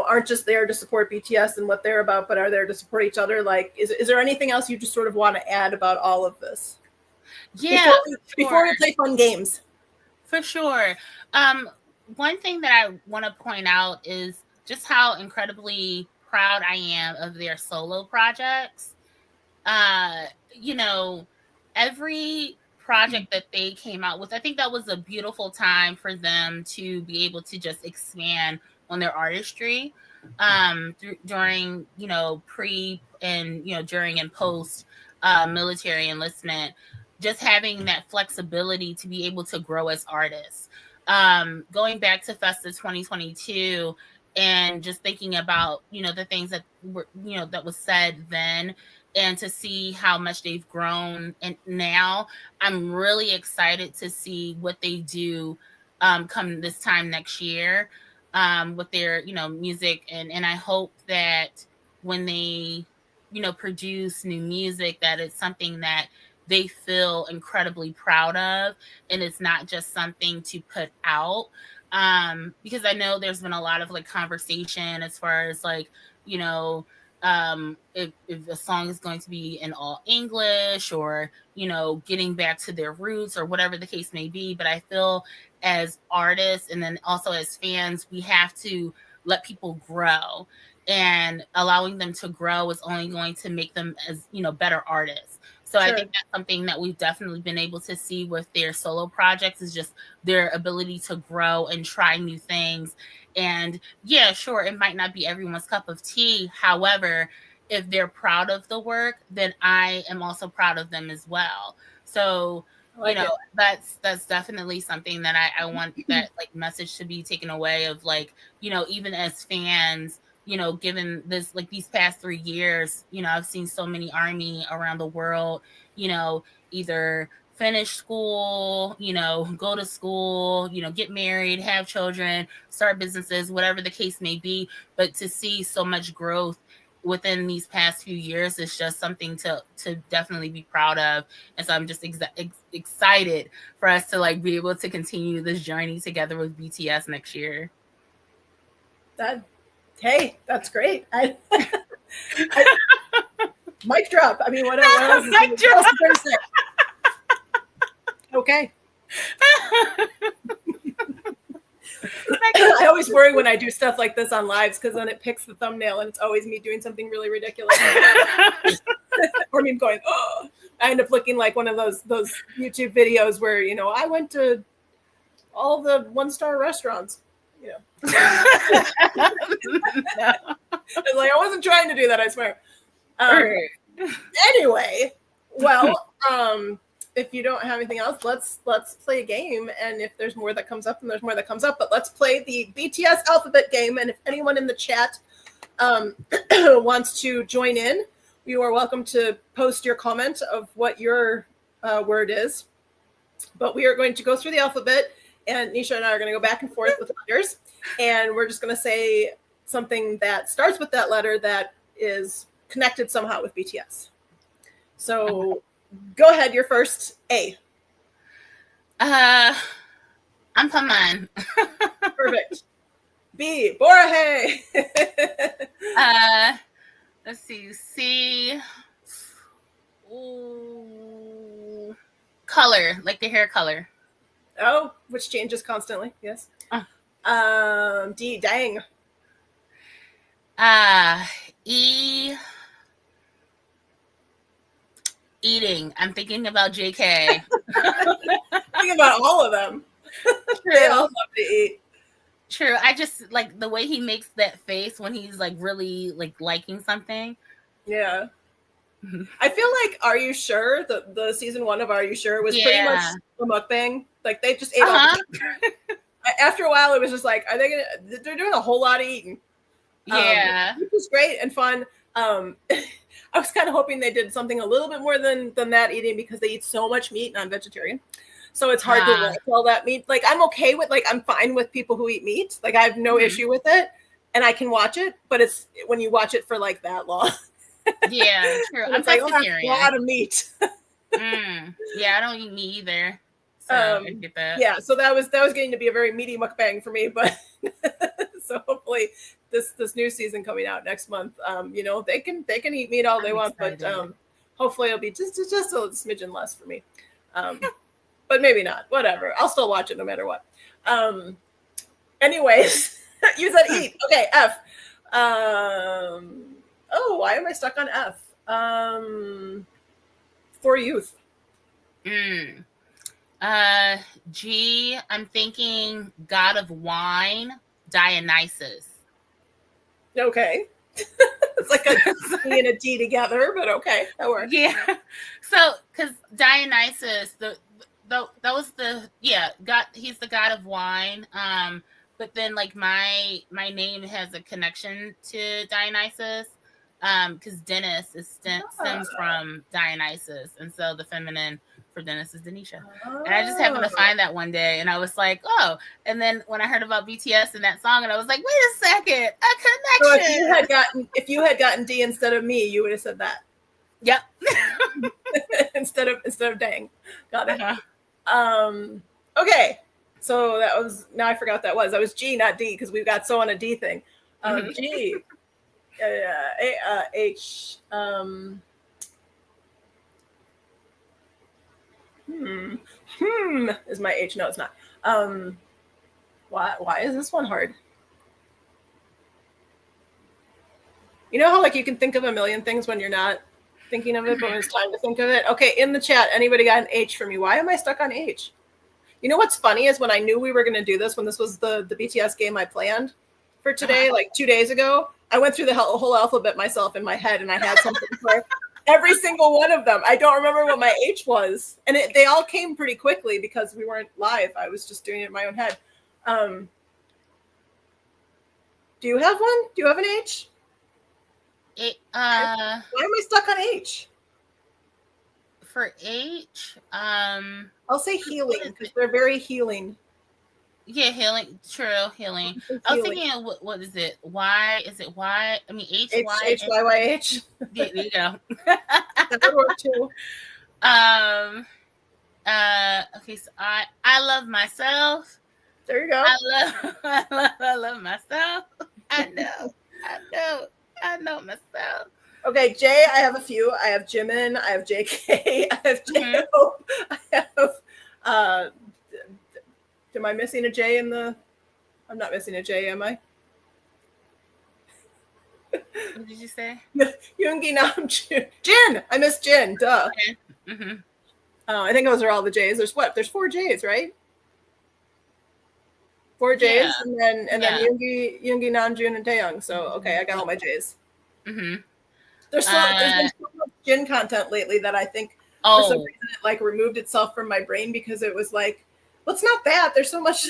aren't just there to support BTS and what they're about, but are there to support each other? Like, is there anything else you just sort of want to add about all of this? Yeah. Before we play fun games. For sure. One thing that I want to point out is just how incredibly proud I am of their solo projects. every project that they came out with, I think that was a beautiful time for them to be able to just expand on their artistry during, pre and, during and post military enlistment, just having that flexibility to be able to grow as artists. Going back to Festa 2022 and just thinking about, the things that were, that was said then, and to see how much they've grown. And now I'm really excited to see what they do come this time next year with their, music. And I hope that when they, produce new music, that it's something that they feel incredibly proud of, and it's not just something to put out. Because I know there's been a lot of like conversation as far as like, if a song is going to be in all English, or, getting back to their roots, or whatever the case may be. But I feel as artists, and then also as fans, we have to let people grow, and allowing them to grow is only going to make them as, better artists. So sure. I think that's something that we've definitely been able to see with their solo projects, is just their ability to grow and try new things. And yeah, sure, it might not be everyone's cup of tea. However, if they're proud of the work, then I am also proud of them as well. So, that's definitely something that I want that like message to be taken away of, like, even as fans, given this, like these past 3 years, I've seen so many Army around the world, either finish school, go to school, get married, have children, start businesses, whatever the case may be. But to see so much growth within these past few years is just something to definitely be proud of. And so I'm just excited for us to like be able to continue this journey together with BTS next year. Hey, that's great. Mic drop. I mean, what else is going to say? Okay. I always worry when I do stuff like this on lives, because then it picks the thumbnail and it's always me doing something really ridiculous. Or me going, oh, I end up looking like one of those YouTube videos where, I went to all the 1-star restaurants. It's like, I wasn't trying to do that, I swear. Anyway, well, if you don't have anything else, let's play a game. And if there's more that comes up, then there's more that comes up. But let's play the BTS alphabet game. And if anyone in the chat wants to join in, you are welcome to post your comment of what your word is. But we are going to go through the alphabet, and Nisha and I are going to go back and forth with letters. And we're just going to say something that starts with that letter that is connected somehow with BTS. So go ahead, you're first. A. Ampamman. Perfect. B. Borahae. Let's see. C. Ooh. Color, like the hair color. Oh, which changes constantly. Yes. D. Dang. E. Eating. I'm thinking about JK. Thinking about all of them. True. They all love to eat. True. I just like the way he makes that face when he's like really like liking something. Yeah. I feel like Are You Sure? The season 1 of Are You Sure was pretty much a mukbang. Like they just ate all the time. After a while, it was just like, they're doing a whole lot of eating. Yeah. Which was great and fun. I was kind of hoping they did something a little bit more than that eating, because they eat so much meat, non-vegetarian. So it's hard to watch all that meat. Like I'm okay with, like, I'm fine with people who eat meat. Like I have no issue with it and I can watch it, but it's when you watch it for like that long. Yeah, true. I'm like, that's a lot of meat. Yeah, I don't eat meat either. So I get that. Yeah, so that was getting to be a very meaty mukbang for me, but so hopefully this new season coming out next month, they can eat meat all they want, but hopefully it'll be just a smidgen less for me. But maybe not. Whatever. I'll still watch it no matter what. Anyways, you said eat. Okay, F. Why am I stuck on F? For youth. Mm. G, I'm thinking god of wine, Dionysus. Okay. It's like a D and a D together, but okay, that works. Yeah. So, because Dionysus, that was God. He's the god of wine. But then like my name has a connection to Dionysus. Because Dennis stems from Dionysus, and so the feminine for Dennis is Denisha. And I just happened to find that one day, and I was like, oh. And then when I heard about BTS and that song, and I was like, wait a second, a connection. So if you had gotten D instead of me, you would have said that. Yep. instead of dang. Got it. Okay. So that was, now I forgot what that was. That was G, not D, because we've got so on a D thing. G. H. Is my H? No, it's not. Why is this one hard? You know how like you can think of a million things when you're not thinking of it, but when it's time to think of it? Okay, in the chat, anybody got an H for me? Why am I stuck on H? You know what's funny is when I knew we were going to do this, when this was the BTS game I planned for today, like 2 days ago, I went through the whole alphabet myself in my head, and I had something for every single one of them. I don't remember what my H was. And they all came pretty quickly because we weren't live. I was just doing it in my own head. Do you have one? Do you have an H? Why am I stuck on H? For H, I'll say healing because they're very healing. Yeah, healing. True, healing. I was thinking, what is it? Y? Is it Y? I mean, H Y H Y Y H. There you go. That would work too. Okay, so I love myself. There you go. I love myself. I know myself. Okay, J, I have a few. I have Jimin, I have JK, I have J-Hope, I have am I missing a J in the? I'm not missing a J, am I? What did you say? Yoongi Namjoon. Jin! I missed Jin, duh. Okay. I think those are all the J's. There's 4 J's, right? 4 J's, yeah. and then Yoongi Namjoon, and Taeyong. So okay, I got all my J's. There's been so much Jin content lately that I think for some reason it like removed itself from my brain because it was like, well, it's not that. There's so much.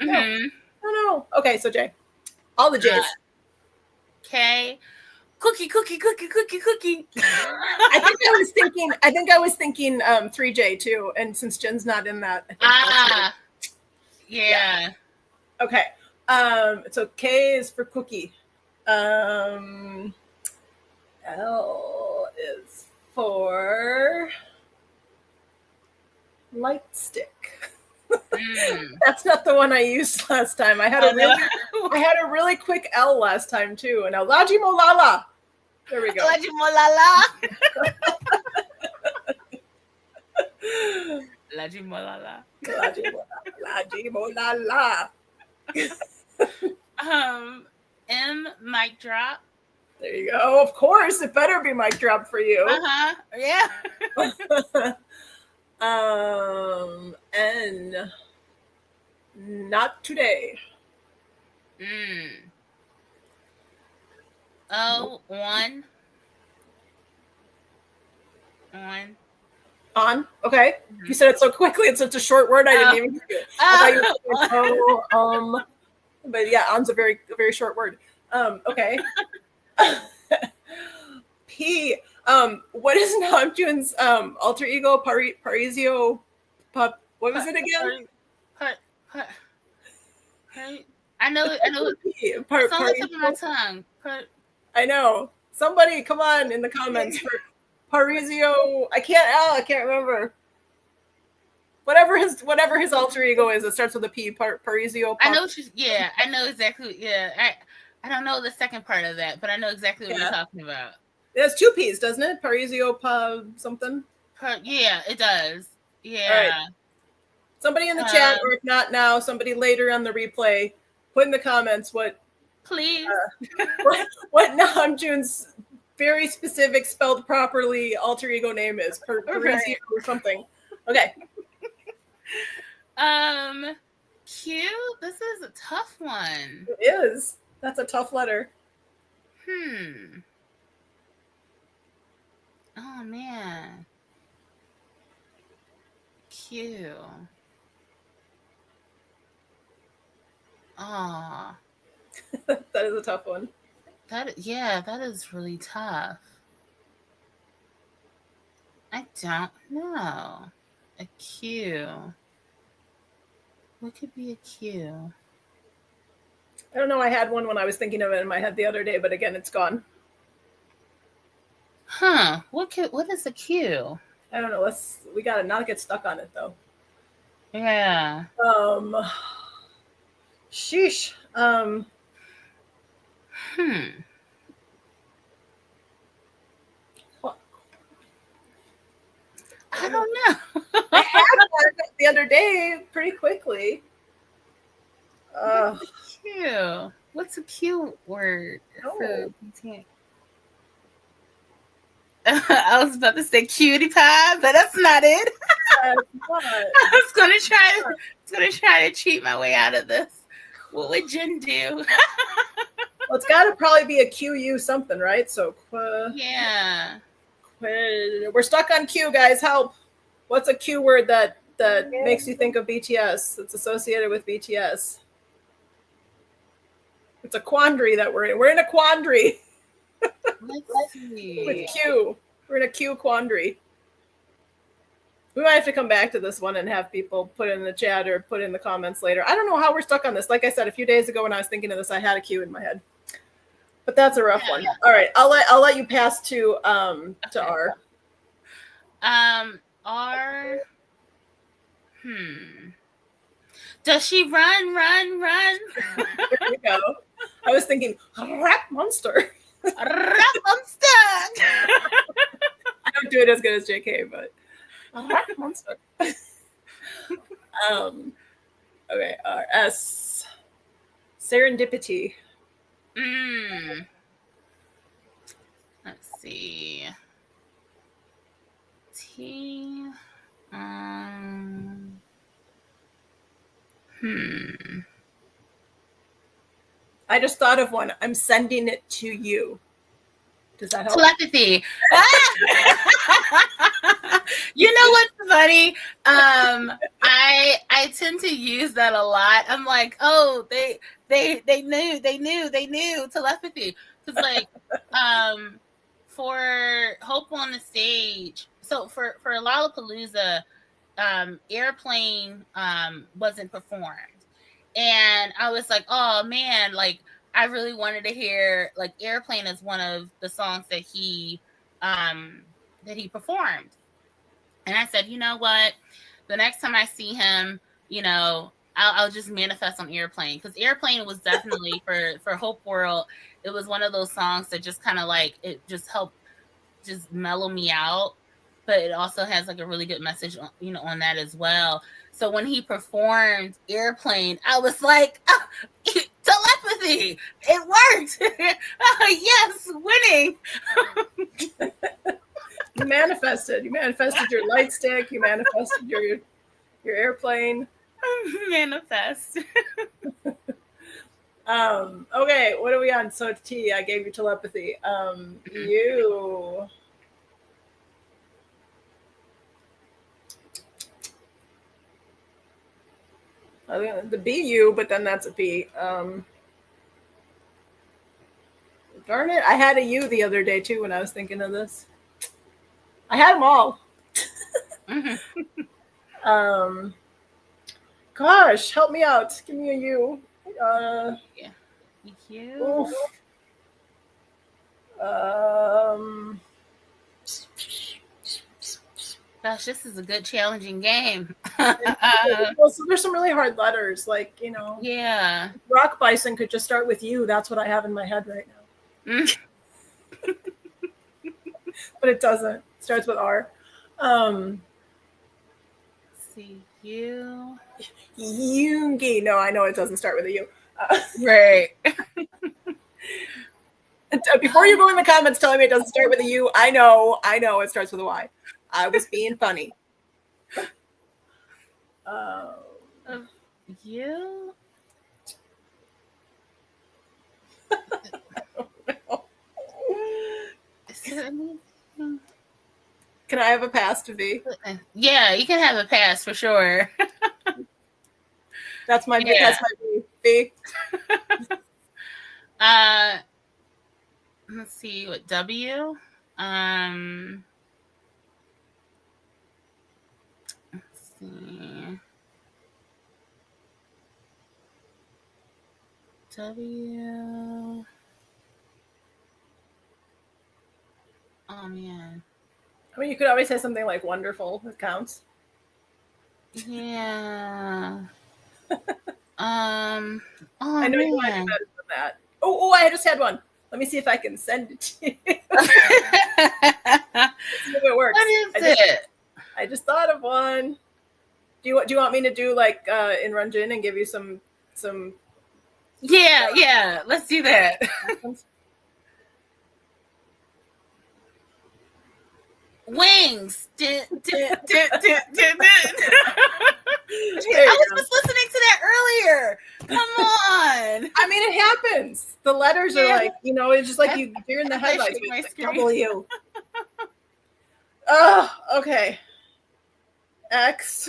No. Okay, so J, all the J's. K, cookie. I think I was thinking 3J too, and since Jin's not in that, I think yeah. Okay. So K is for cookie. L is for light stick. That's not the one I used last time. I had a really quick L last time too, and Laji Molala. There we go. Laji Molala. Laji Molala. Laji Molala. M, mic drop. There you go. Of course, it better be mic drop for you. Yeah. N, not today. O, on. On. Okay. You said it so quickly. It's such a short word. I didn't even hear it. But yeah, on's a very, very short word. Okay. P. What is Namjoon's alter ego? Parisio. What was it again? I know. It's on the tip of my tongue. I know. Somebody, come on in the comments for Parisio. I can't remember. Whatever his alter ego is, it starts with a P. Parisio. I know. I know exactly. Yeah, I don't know the second part of that, but I know exactly what you're talking about. It has 2 P's, doesn't it? Parisio something. Yeah, it does. Yeah. All right. Somebody in the chat, or if not now, somebody later on the replay, put in the comments what Namjoon's very specific, spelled properly alter ego name is. Parisio or something. Okay. Q. This is a tough one. It is. That's a tough letter. Oh man. Q. Oh. That is a tough one. That is really tough. I don't know. A Q. What could be a Q? I don't know. I had one when I was thinking of it in my head the other day, but again, it's gone. Huh? What is a Q? I don't know. We gotta not get stuck on it though. Yeah. Sheesh. I don't know. I had one the other day pretty quickly. Q. What's a Q word for BTS? I was about to say cutie pie, but that's not it. I was gonna try to cheat my way out of this. What would Jen do? Well, it's got to probably be a QU something, right? So yeah. We're stuck on Q, guys. Help! What's a Q word that makes you think of BTS? It's associated with BTS. It's a quandary that we're in. We're in a quandary. Let's see. With Q. We're in a Q quandary. We might have to come back to this one and have people put in the chat or put in the comments later. I don't know how we're stuck on this. Like I said, a few days ago when I was thinking of this, I had a Q in my head. But that's a rough one. All right, I'll let you pass to R. R. Does she run? There you go. I was thinking rap monster. Rap monster. I don't do it as good as JK, but rap monster. Okay, R. S. Serendipity. Let's see. T. I just thought of one. I'm sending it to you. Does that help? Telepathy. You know what's funny? I tend to use that a lot. I'm like, oh, they knew telepathy. Because like for Hope on the Stage, so for Lollapalooza, Airplane wasn't performed. And I was like, oh man, like I really wanted to hear like Airplane as one of the songs that he performed. And I said, you know what? The next time I see him, you know, I'll just manifest on Airplane, because Airplane was definitely for Hope World. It was one of those songs that just kind of like it just helped just mellow me out, but it also has like a really good message, you know, on that as well. So when he performed Airplane, I was like, oh, telepathy, it worked. Oh, yes, winning. You manifested your light stick. You manifested your airplane. Manifest. Okay, what are we on? So T, I gave you telepathy. You. The BU, but then that's a P. Darn it, I had a U the other day too when I was thinking of this. I had them all. Gosh, help me out. Give me a U. Yeah. U. Gosh, this is a good challenging game. Well, so there's some really hard letters, like, you know. Yeah. Rock Bison could just start with U. That's what I have in my head right now. But it doesn't. It starts with R. Let's see, U. Yoongi. No, I know it doesn't start with a U. Right. Before you go in the comments telling me it doesn't start with a U, I know it starts with a Y. I was being funny. Of you? Is there anything? Can I have a pass to V? Yeah, you can have a pass for sure. That's my Yeah. that's my V. Let's see what W. Let's see. W. Oh man. I mean, you could always say something like wonderful. It counts. Yeah. Oh I know man. you want to do better than that. Oh, I just had one. Let me see if I can send it to you. Let's see if it works. What is it? I just thought of one. Do you want me to do like in Runjin and give you some? Yeah. Let's do that. Wings. I was just listening to that earlier. Come on. I mean, it happens. The letters are like, it's just like you're in the headlights. Like W. Oh, okay. X.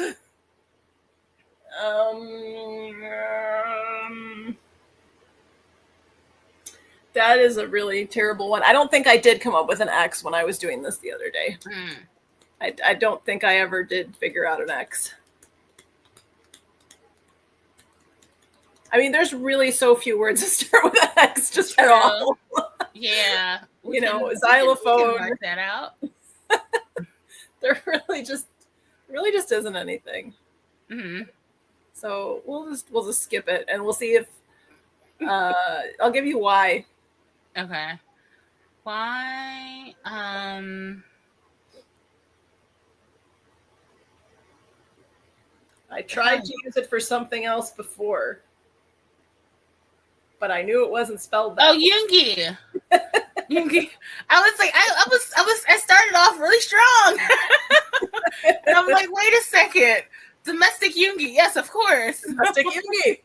That is a really terrible one. I don't think I did come up with an X when I was doing this the other day. I don't think I ever did figure out an X. I mean, there's really so few words that start with an X just at all. Yeah. Xylophone. Mark that out. There really just isn't anything. Mm-hmm. So we'll just skip it and we'll see if I'll give you Y. Okay. Y. I tried to use it for something else before, but I knew it wasn't spelled that. Oh, Yoongi. Yoongi. I was like, I started off really strong. And I'm like, wait a second. Domestic Yoongi. Yes, of course. Domestic Yoongi.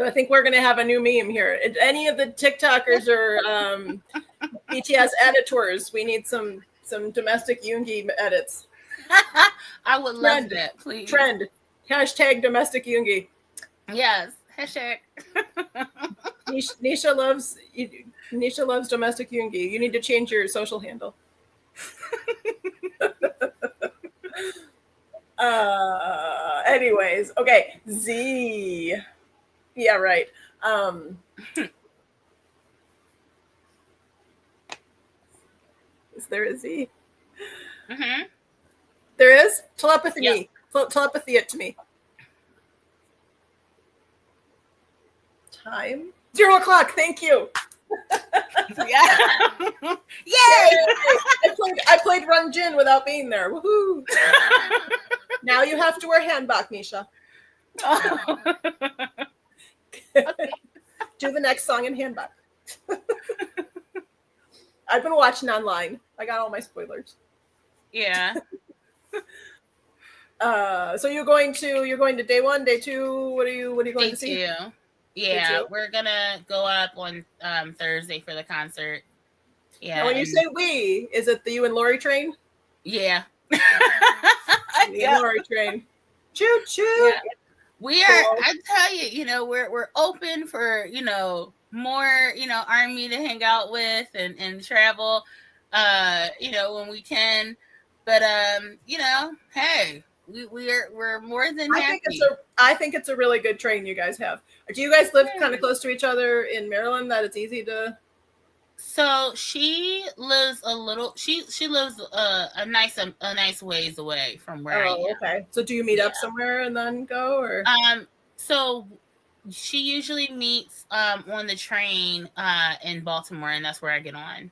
I think we're going to have a new meme here. Any of the TikTokers or BTS editors, we need some domestic Yoongi edits. I would love that, please. Trend. Hashtag domestic Yoongi. Yes. Hashtag. Nisha loves domestic Yoongi. You need to change your social handle. Anyways, okay. Z. Yeah, right. Is there a Z? Mm-hmm. There is? Telepathy. Yep. Telepathy it to me. Time? 0 o'clock. Thank you. Yeah. Yay! I played Runjin without being there. Woohoo! Now you have to wear hanbok, Nisha. Oh. Okay. Do the next song in hanbok. I've been watching online. I got all my spoilers. Yeah. So you're going to day 1, day 2. What are you going to see? Day 2. Yeah, we're gonna go up on Thursday for the concert. Yeah. Now when you say we, is it the you and Lori train? Yeah. The Lori train. Choo choo. Yeah. We are. Cool. I tell you, we're open for more army to hang out with and travel. When we can, but hey. We're more than happy. I think it's a really good train you guys have. Do you guys live kind of close to each other in Maryland that it's easy to? So she lives she lives a nice ways away from where I am. Okay. So do you meet up somewhere and then go, or? So she usually meets on the train in Baltimore, and that's where I get on.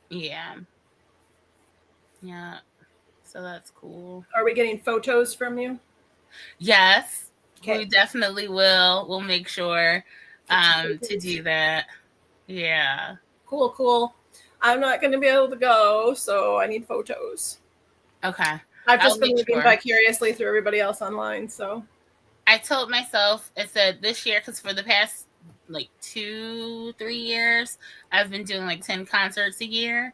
Yeah. Yeah. So that's cool. Are we getting photos from you? Yes. Okay. We definitely will. We'll make sure to do that. Yeah. Cool. I'm not going to be able to go, so I need photos. Okay. I've just been living vicariously through everybody else online. So I told myself, I said this year, because for the past like 2-3 years, I've been doing like 10 concerts a year.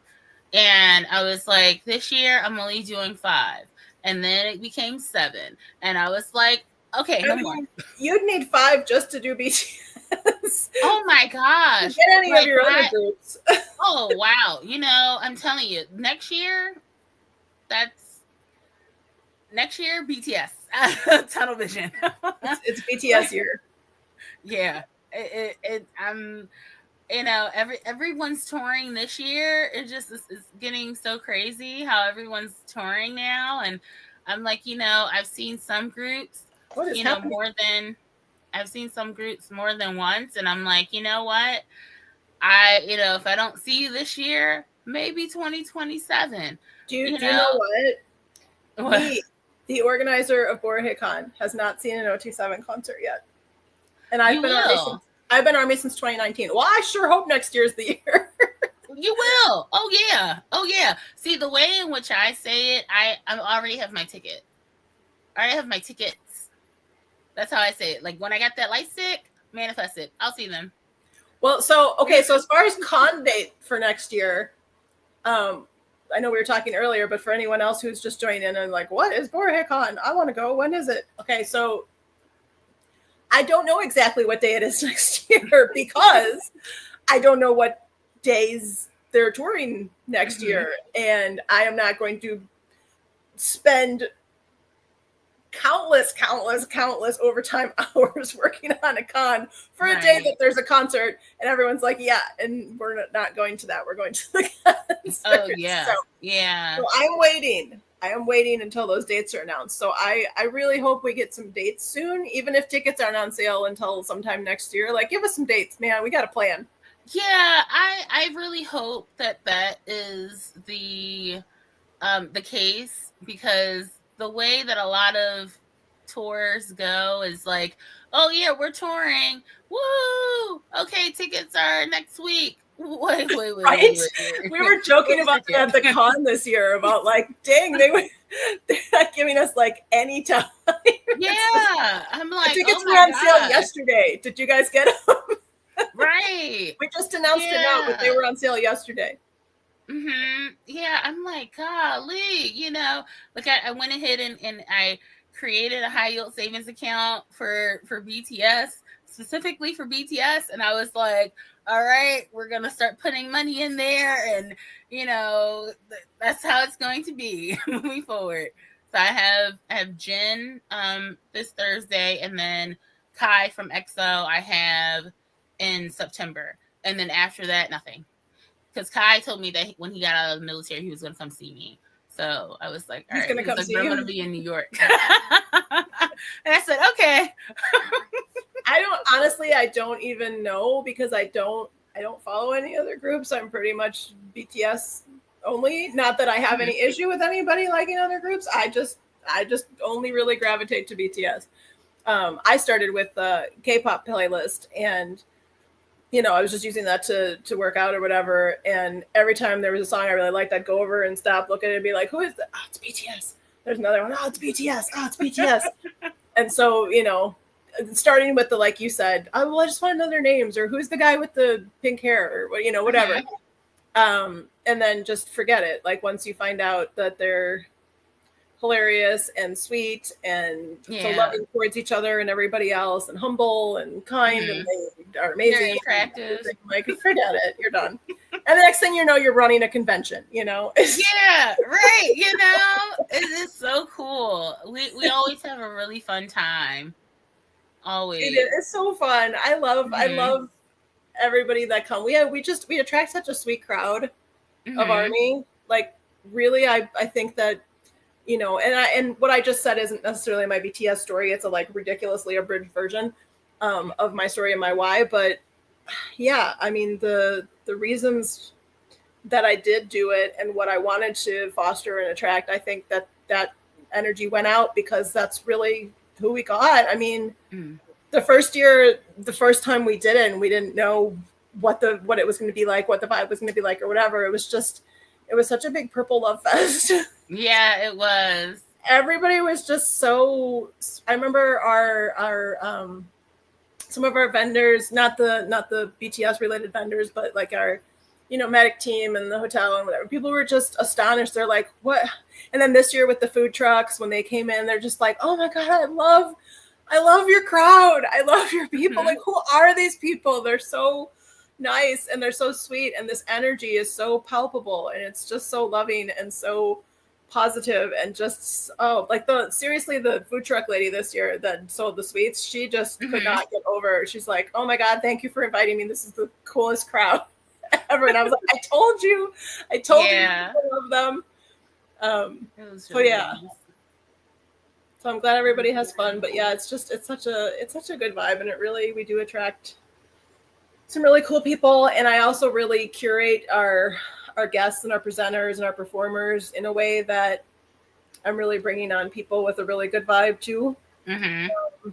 And I was like, this year I'm only doing 5. And then it became 7. And I was like, okay, no more. You'd need 5 just to do BTS. Oh my gosh. Get any of your other groups. Oh, wow. You know, I'm telling you, next year, BTS. Tunnel vision. It's BTS year. Yeah. I'm, you know, everyone's touring this year. It just is getting so crazy how everyone's touring now. And I'm like, you know, I've seen some groups, you know, I've seen some groups more than once. And I'm like, you know what? You know, if I don't see you this year, maybe 2027. Do you know what? The organizer of Borahae Con has not seen an OT7 concert yet. And I've been Army since 2019. Well, I sure hope next year's the year. You will. Oh yeah. See, the way in which I say it, I already have my ticket. I already have my tickets. That's how I say it. Like when I got that light stick, manifest it. I'll see them. Well, so as far as con date for next year, I know we were talking earlier, but for anyone else who's just joining in and like, what is Borahae Con? I want to go. When is it? Okay, so I don't know exactly what day it is next year because I don't know what days they're touring next year. And I am not going to spend countless overtime hours working on a con for a day that there's a concert and everyone's like, yeah, and we're not going to that. We're going to the concert. Oh, yeah. So I am waiting until those dates are announced. So I really hope we get some dates soon, even if tickets aren't on sale until sometime next year. Like, give us some dates, man. We got a plan. Yeah, I really hope that is the case, because the way that a lot of tours go is like, oh yeah, we're touring. Woo! Okay, tickets are next week. Wait. Right? We were joking about that at the con this year about like, dang, they're not giving us like any time. Yeah, I'm like, the tickets were on sale yesterday. Did you guys get them? Right. We just announced it now, but they were on sale yesterday. Yeah, I'm like, golly, you know, like I went ahead and I created a high yield savings account for BTS, specifically for BTS. And I was like, all right, we're going to start putting money in there. And, you know, that's how it's going to be moving forward. So I have Jen this Thursday, and then Kai from EXO I have in September. And then after that, nothing. Because Kai told me that when he got out of the military, he was going to come see me. So I was like, all right, I'm going to be in New York. And I said, okay. I don't even know, because I don't follow any other groups. I'm pretty much BTS only. Not that I have any issue with anybody liking other groups. I just only really gravitate to BTS. I started with the K-pop playlist, and you know, I was just using that to work out or whatever. And every time there was a song I really liked, I'd go over and stop, look at it, and be like, who is that? Oh, it's BTS. There's another one. Oh, it's BTS. Oh, it's BTS. And so, you know, starting with the, like you said, oh, well, I just want to know their names, or who's the guy with the pink hair, or, you know, whatever. And then just forget it. Like, once you find out that they're hilarious and sweet and so loving towards each other and everybody else, and humble and kind, and they are amazing. Very attractive. Like, forget it, you're done. And the next thing you know, you're running a convention, you know? Yeah, right. You know, it is so cool. We always have a really fun time. Always. It's so fun. I love everybody that come. We attract such a sweet crowd of Army. Like, really, I think that, you know, and what I just said isn't necessarily my BTS story. It's a like ridiculously abridged version of my story and my why. But yeah, I mean, the reasons that I did do it and what I wanted to foster and attract, I think that energy went out, because that's really who we got. I mean, the first time we did it, and we didn't know what it was going to be like, what the vibe was going to be like, or whatever. It was such a big purple love fest. Yeah, it was. Everybody was just so. I remember our some of our vendors, not the BTS related vendors, but like our, medic team and the hotel and whatever. People were just astonished. They're like, "What?" And then this year with the food trucks, when they came in, they're just like, "Oh my god, I love your crowd. I love your people. Like, who are these people? They're so nice and they're so sweet, and this energy is so palpable, and it's just so loving and so positive, and just like the food truck lady this year that sold the sweets, she just could not get over. She's like, "Oh my god, thank you for inviting me. This is the coolest crowd ever." And I was like, I told you I love them. So yeah. So I'm glad everybody has fun, but yeah, it's such a good vibe, and we do attract some really cool people. And I also really curate our guests and our presenters and our performers in a way that I'm really bringing on people with a really good vibe too.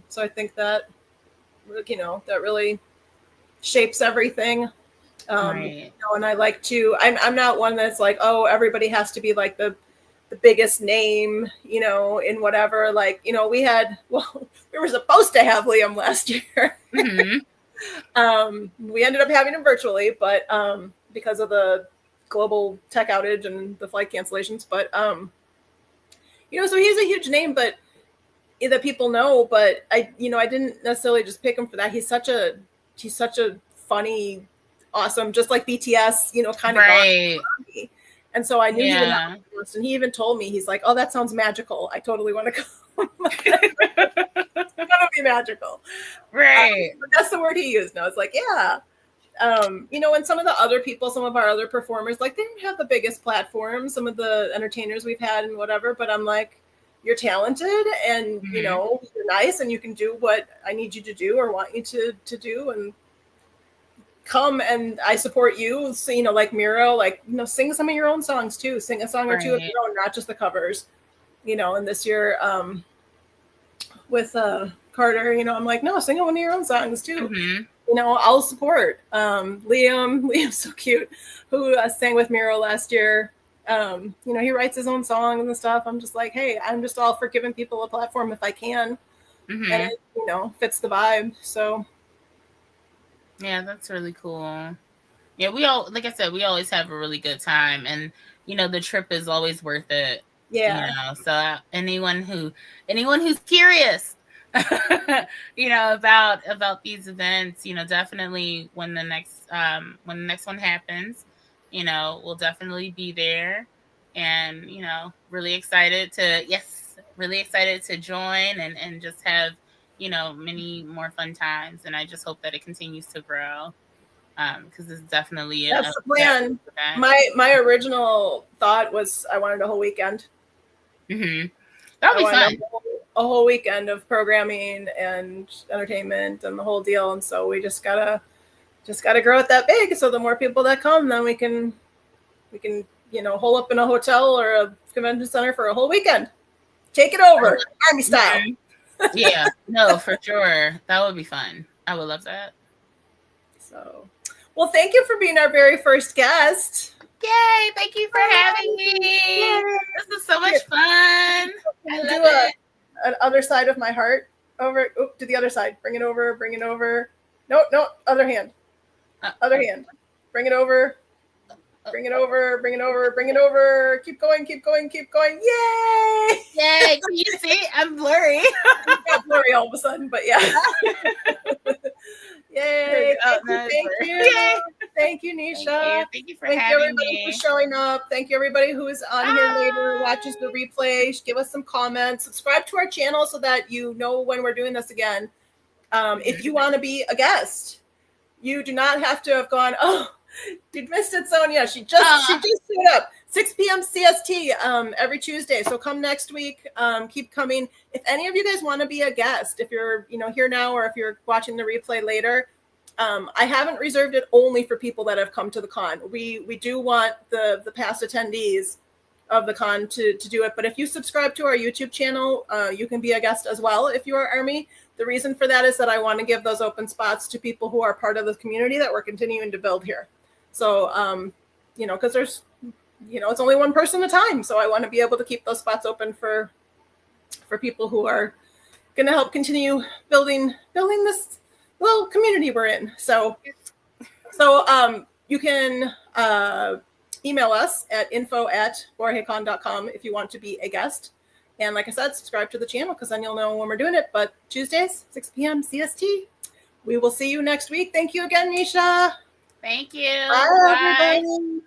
So I think that, that really shapes everything. Right. And I like to, I'm not one that's like, oh, everybody has to be like the biggest name, in whatever, like, we were supposed to have Liam last year. We ended up having him virtually, but because of the global tech outage and the flight cancellations, but so he's a huge name, but that people know, but I didn't necessarily just pick him for that. He's such a funny, awesome, just like BTS, kind of right. And so I knew he would have a guest, and he even told me, he's like, "Oh, that sounds magical. I totally want to come." It's gonna be magical, right? But that's the word he used. And I was like, yeah. And some of our other performers, like, they didn't have the biggest platform, some of the entertainers we've had and whatever, but I'm like, you're talented, and you're nice, and you can do what I need you to do or want you to do, and come, and I support you. So, like Miro, like, sing some of your own songs too. Sing a song or two of your own, not just the covers. And this year, with Carter, I'm like, no, sing one of your own songs too. I'll support. Liam's so cute, who sang with Miro last year. He writes his own songs and stuff. I'm just like, hey, I'm just all for giving people a platform if I can, and it, fits the vibe. So yeah, that's really cool. Yeah, like I said, we always have a really good time, and the trip is always worth it. Yeah. So anyone who's curious, about these events, definitely when the next one happens, we'll definitely be there, and really excited to join and just have many more fun times, and I just hope that it continues to grow, because it's definitely that's the plan. My original thought was I wanted a whole weekend. That'll be fun. A whole weekend of programming and entertainment and the whole deal, and so we just gotta grow it that big. So the more people that come, then we can hole up in a hotel or a convention center for a whole weekend. Take it over, Army style. Yeah, no, for sure, that would be fun. I would love that. So, well, thank you for being our very first guest. Yay! Thank you for having me. Yay. This is so much fun. I love it. An other side of my heart over. Oop, to the other side. Bring it over. Bring it over. No, other hand. Other hand. Bring it over. Bring it over. Bring it over. Bring it over. Keep going. Keep going. Keep going. Yay! Yay! Can you see? I'm blurry. I got blurry all of a sudden, but yeah. Yay! Thank you. Thank you, Nisha. Thank you for having me. For showing up. Thank you, everybody who is on here later, watches the replay. Give us some comments. Subscribe to our channel so that you know when we're doing this again. If you want to be a guest, you do not have to have gone, oh, you missed it, Sonia. She just showed up. 6 p.m. CST every Tuesday. So come next week. Keep coming. If any of you guys want to be a guest, if you're here now or if you're watching the replay later, I haven't reserved it only for people that have come to the con. We do want the past attendees of the con to do it. But if you subscribe to our YouTube channel, you can be a guest as well if you are Army. The reason for that is that I want to give those open spots to people who are part of the community that we're continuing to build here. So, because it's only one person at a time. So I want to be able to keep those spots open for people who are going to help continue building this little community we're in. So you can email us at info@borahaecon.com if you want to be a guest. And like I said, subscribe to the channel because then you'll know when we're doing it. But Tuesdays, 6 p.m. CST. We will see you next week. Thank you again, Nisha. Thank you. Bye, everybody.